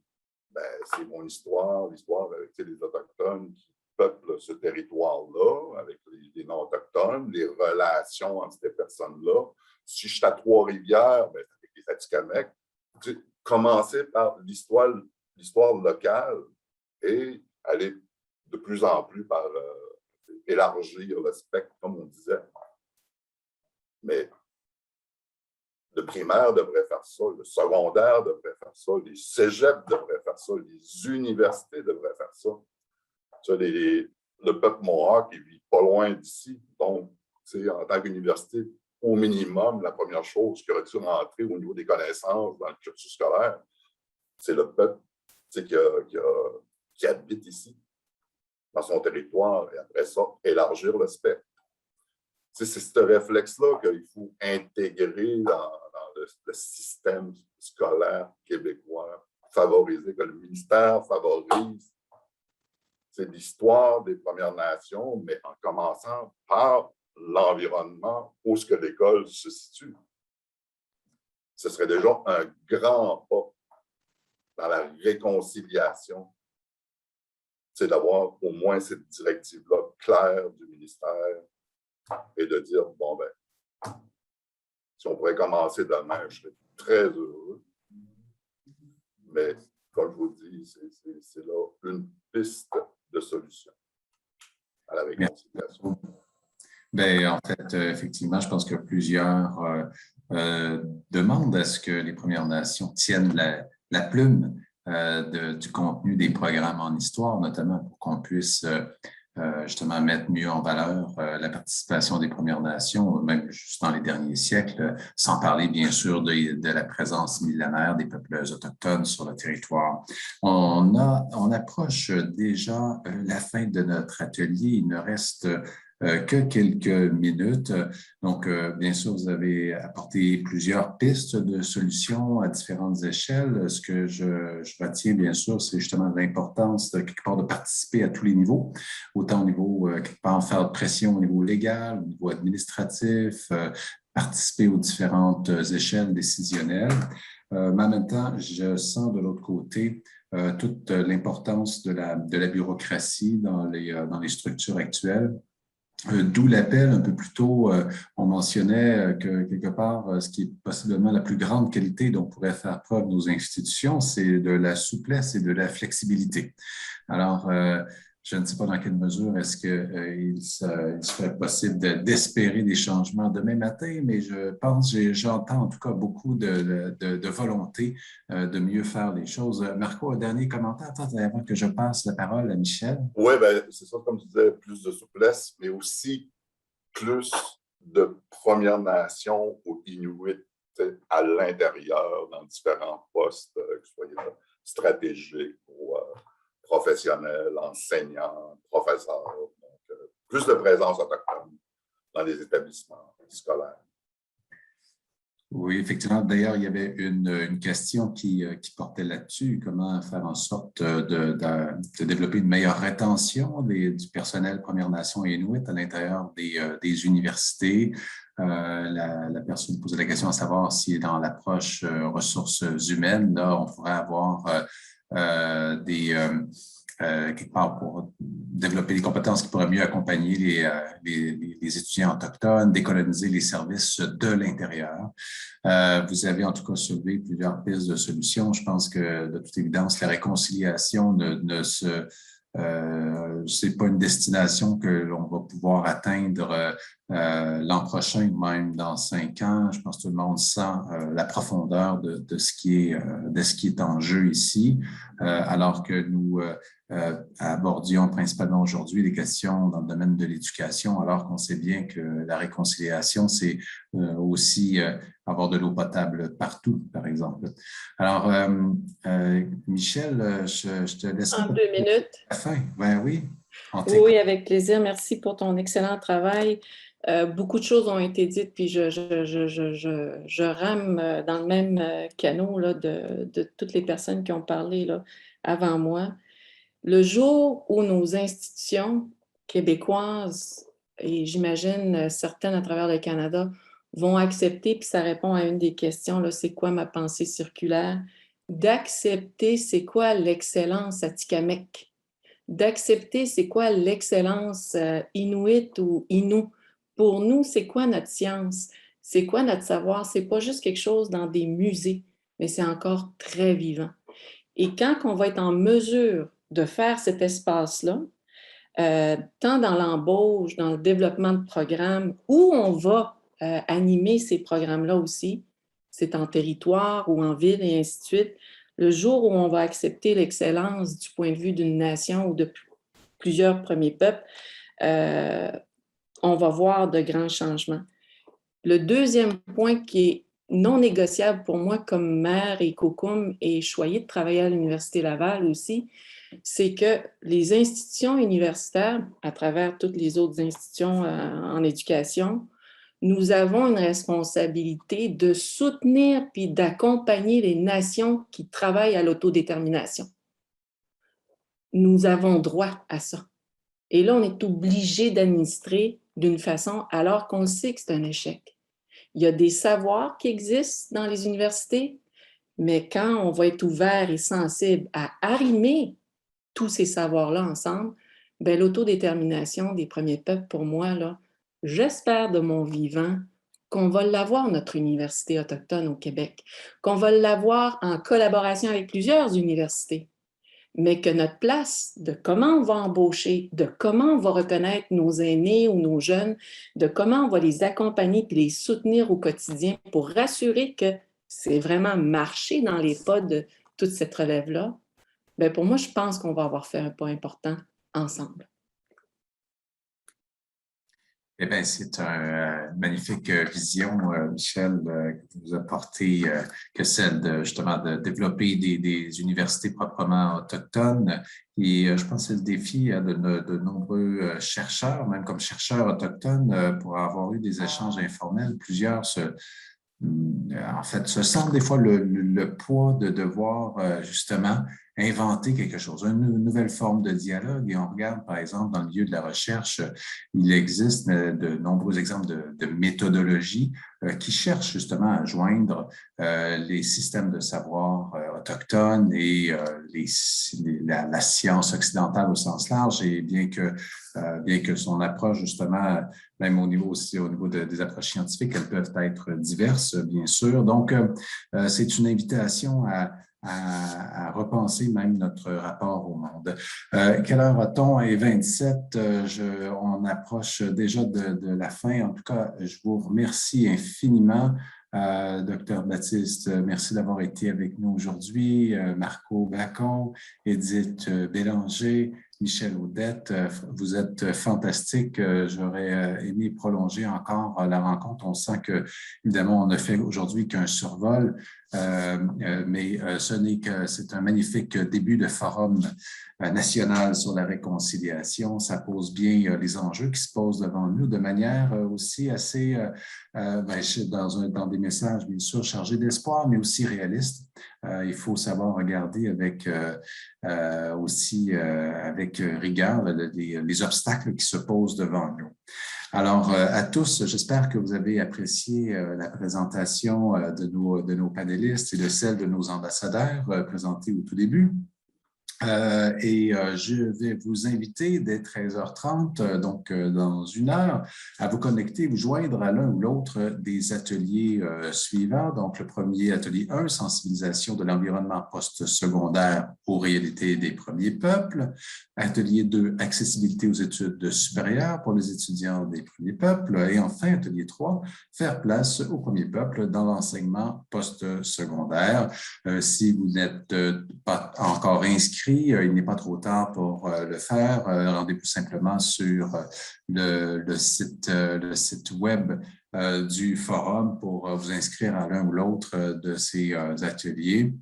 bien, c'est mon histoire, l'histoire avec les Autochtones qui peuplent ce territoire-là, avec les non-autochtones, les relations entre ces personnes-là. Si je suis à Trois-Rivières, bien, avec les Atikamekw, commencer par l'histoire locale et aller de plus en plus par élargir le spectre, comme on disait. Mais le primaire devrait faire ça, le secondaire devrait faire ça, les cégeps devraient faire ça, les universités devraient faire ça. Le peuple mohawk, il vit pas loin d'ici. Donc, en tant qu'université, au minimum, la première chose qui aurait dû rentrer au niveau des connaissances dans le cursus scolaire, c'est le peuple qui habite ici, dans son territoire, et après ça, élargir le spectre. C'est ce réflexe-là qu'il faut intégrer dans le système scolaire québécois, favoriser, que le ministère favorise. C'est l'histoire des Premières Nations, mais en commençant par l'environnement où ce que l'école se situe. Ce serait déjà un grand pas dans la réconciliation. C'est d'avoir au moins cette directive-là claire du ministère et de dire, bon, ben, si on pourrait commencer demain, je serais très heureux. Mais, comme je vous dis, c'est là une piste de solution à la réconciliation. Bien, en fait, effectivement, je pense que plusieurs demandent à ce que les Premières Nations tiennent la plume du contenu des programmes en histoire, notamment pour qu'on puisse justement mettre mieux en valeur la participation des Premières Nations, même juste dans les derniers siècles, sans parler bien sûr de la présence millénaire des peuples autochtones sur le territoire. On approche déjà la fin de notre atelier. Il ne reste que quelques minutes. Donc, bien sûr, vous avez apporté plusieurs pistes de solutions à différentes échelles. Ce que je retiens, bien sûr, c'est justement l'importance de quelque part de participer à tous les niveaux, autant au niveau, quelque part, faire pression au niveau légal, au niveau administratif, participer aux différentes échelles décisionnelles. Mais en même temps, je sens de l'autre côté toute l'importance de la bureaucratie dans les structures actuelles. D'où l'appel un peu plus tôt, on mentionnait que quelque part, ce qui est possiblement la plus grande qualité dont pourraient faire preuve nos institutions, c'est de la souplesse et de la flexibilité. Alors, je ne sais pas dans quelle mesure est-ce qu'il serait possible d'espérer des changements demain matin, mais je pense, j'entends en tout cas beaucoup de volonté de mieux faire les choses. Marco, un dernier commentaire avant que je passe la parole à Michel. Oui, bien, c'est ça, comme tu disais, plus de souplesse, mais aussi plus de Premières Nations ou Inuits à l'intérieur, dans différents postes, que ce soit stratégiques ou professionnels, enseignants, professeurs. Donc, plus de présence autochtone dans les établissements scolaires. Oui, effectivement. D'ailleurs, il y avait une question qui portait là-dessus. Comment faire en sorte de développer une meilleure rétention du personnel Premières Nations et Inuit à l'intérieur des universités. La personne posait la question à savoir si dans l'approche ressources humaines, là, on pourrait avoir quelque part pour développer des compétences qui pourraient mieux accompagner les étudiants autochtones, décoloniser les services de l'intérieur. Vous avez en tout cas soulevé plusieurs pistes de solutions. Je pense que de toute évidence, la réconciliation c'est pas une destination que l'on va pouvoir atteindre l'an prochain, même dans 5 ans. Je pense que tout le monde sent la profondeur de ce qui est en jeu ici, alors que nous abordions principalement aujourd'hui des questions dans le domaine de l'éducation, alors qu'on sait bien que la réconciliation, c'est aussi avoir de l'eau potable partout, par exemple. Alors, Michel, je te laisse... En 2 minutes. À la fin, ben oui. Oui, avec plaisir. Merci pour ton excellent travail. Beaucoup de choses ont été dites, puis je rame dans le même canot là, de toutes les personnes qui ont parlé là, avant moi. Le jour où nos institutions québécoises, et j'imagine certaines à travers le Canada, vont accepter, puis ça répond à une des questions, là, c'est quoi ma pensée circulaire, d'accepter c'est quoi l'excellence atikamekw, d'accepter c'est quoi l'excellence inuit ou inou. Pour nous, c'est quoi notre science? C'est quoi notre savoir? C'est pas juste quelque chose dans des musées, mais c'est encore très vivant. Et quand on va être en mesure de faire cet espace-là, tant dans l'embauche, dans le développement de programmes, où on va animer ces programmes-là aussi, c'est en territoire ou en ville et ainsi de suite, le jour où on va accepter l'excellence du point de vue d'une nation ou de plusieurs premiers peuples, on va voir de grands changements. Le deuxième point qui est non négociable pour moi comme maire et COCUM et choyée de travailler à l'Université Laval aussi, c'est que les institutions universitaires, à travers toutes les autres institutions en éducation, nous avons une responsabilité de soutenir puis d'accompagner les nations qui travaillent à l'autodétermination. Nous avons droit à ça. Et là, on est obligé d'administrer d'une façon alors qu'on sait que c'est un échec. Il y a des savoirs qui existent dans les universités, mais quand on va être ouvert et sensible à arrimer tous ces savoirs-là ensemble, bien, l'autodétermination des premiers peuples, pour moi, là, j'espère de mon vivant qu'on va l'avoir, notre université autochtone au Québec, qu'on va l'avoir en collaboration avec plusieurs universités, mais que notre place de comment on va embaucher, de comment on va reconnaître nos aînés ou nos jeunes, de comment on va les accompagner et les soutenir au quotidien pour rassurer que c'est vraiment marcher dans les pas de toute cette relève-là, bien, pour moi, je pense qu'on va avoir fait un pas important ensemble. Eh bien, c'est une magnifique vision, Michel, que vous apportez, que celle justement de développer des universités proprement autochtones. Et je pense que c'est le défi de nombreux chercheurs, même comme chercheurs autochtones, pour avoir eu des échanges informels. Plusieurs se sentent des fois le poids de devoir justement inventer quelque chose, une nouvelle forme de dialogue. Et on regarde, par exemple, dans le milieu de la recherche, il existe de nombreux exemples de méthodologies qui cherchent justement à joindre les systèmes de savoir autochtones et la science occidentale au sens large. Et bien que son approche, justement, même au niveau des approches scientifiques, elles peuvent être diverses, bien sûr. Donc, c'est une invitation à repenser même notre rapport au monde. Quelle heure a-t-on? Et 27, on approche déjà de la fin. En tout cas, je vous remercie infiniment. Dr Baptiste, merci d'avoir été avec nous aujourd'hui. Marco Bacon, Edith Bélanger, Michel Audette, vous êtes fantastique. J'aurais aimé prolonger encore la rencontre. On sent que, évidemment, on ne fait aujourd'hui qu'un survol, mais c'est un magnifique début de forum national sur la réconciliation. Ça pose bien les enjeux qui se posent devant nous de manière aussi assez, dans des messages, bien sûr, chargés d'espoir, mais aussi réalistes. Il faut savoir regarder avec rigueur les obstacles qui se posent devant nous. Alors, à tous, j'espère que vous avez apprécié la présentation de nos panélistes et de celle de nos ambassadeurs présentés au tout début. Je vais vous inviter dès 13h30, donc dans une heure, à vous connecter, vous joindre à l'un ou l'autre des ateliers suivants. Donc, le premier atelier 1, sensibilisation de l'environnement postsecondaire aux réalités des premiers peuples. Atelier 2, accessibilité aux études supérieures pour les étudiants des premiers peuples. Et enfin, atelier 3, faire place aux premiers peuples dans l'enseignement postsecondaire. Si vous n'êtes pas encore inscrit, il n'est pas trop tard pour le faire. Rendez-vous simplement sur le site web du forum pour vous inscrire à l'un ou l'autre de ces ateliers.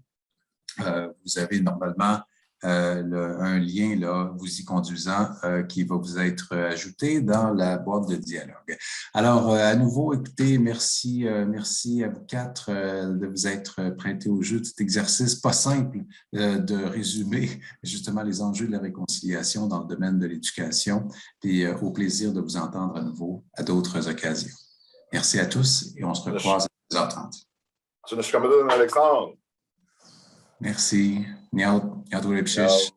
Vous avez normalement un lien là, vous y conduisant qui va vous être ajouté dans la boîte de dialogue. Alors, à nouveau, écoutez, merci à vous quatre de vous être prêtés au jeu de cet exercice pas simple de résumer justement les enjeux de la réconciliation dans le domaine de l'éducation et au plaisir de vous entendre à nouveau à d'autres occasions. Merci à tous et on se recroise à 13h30. Alexandre. Merci. Niall, Lepšiš.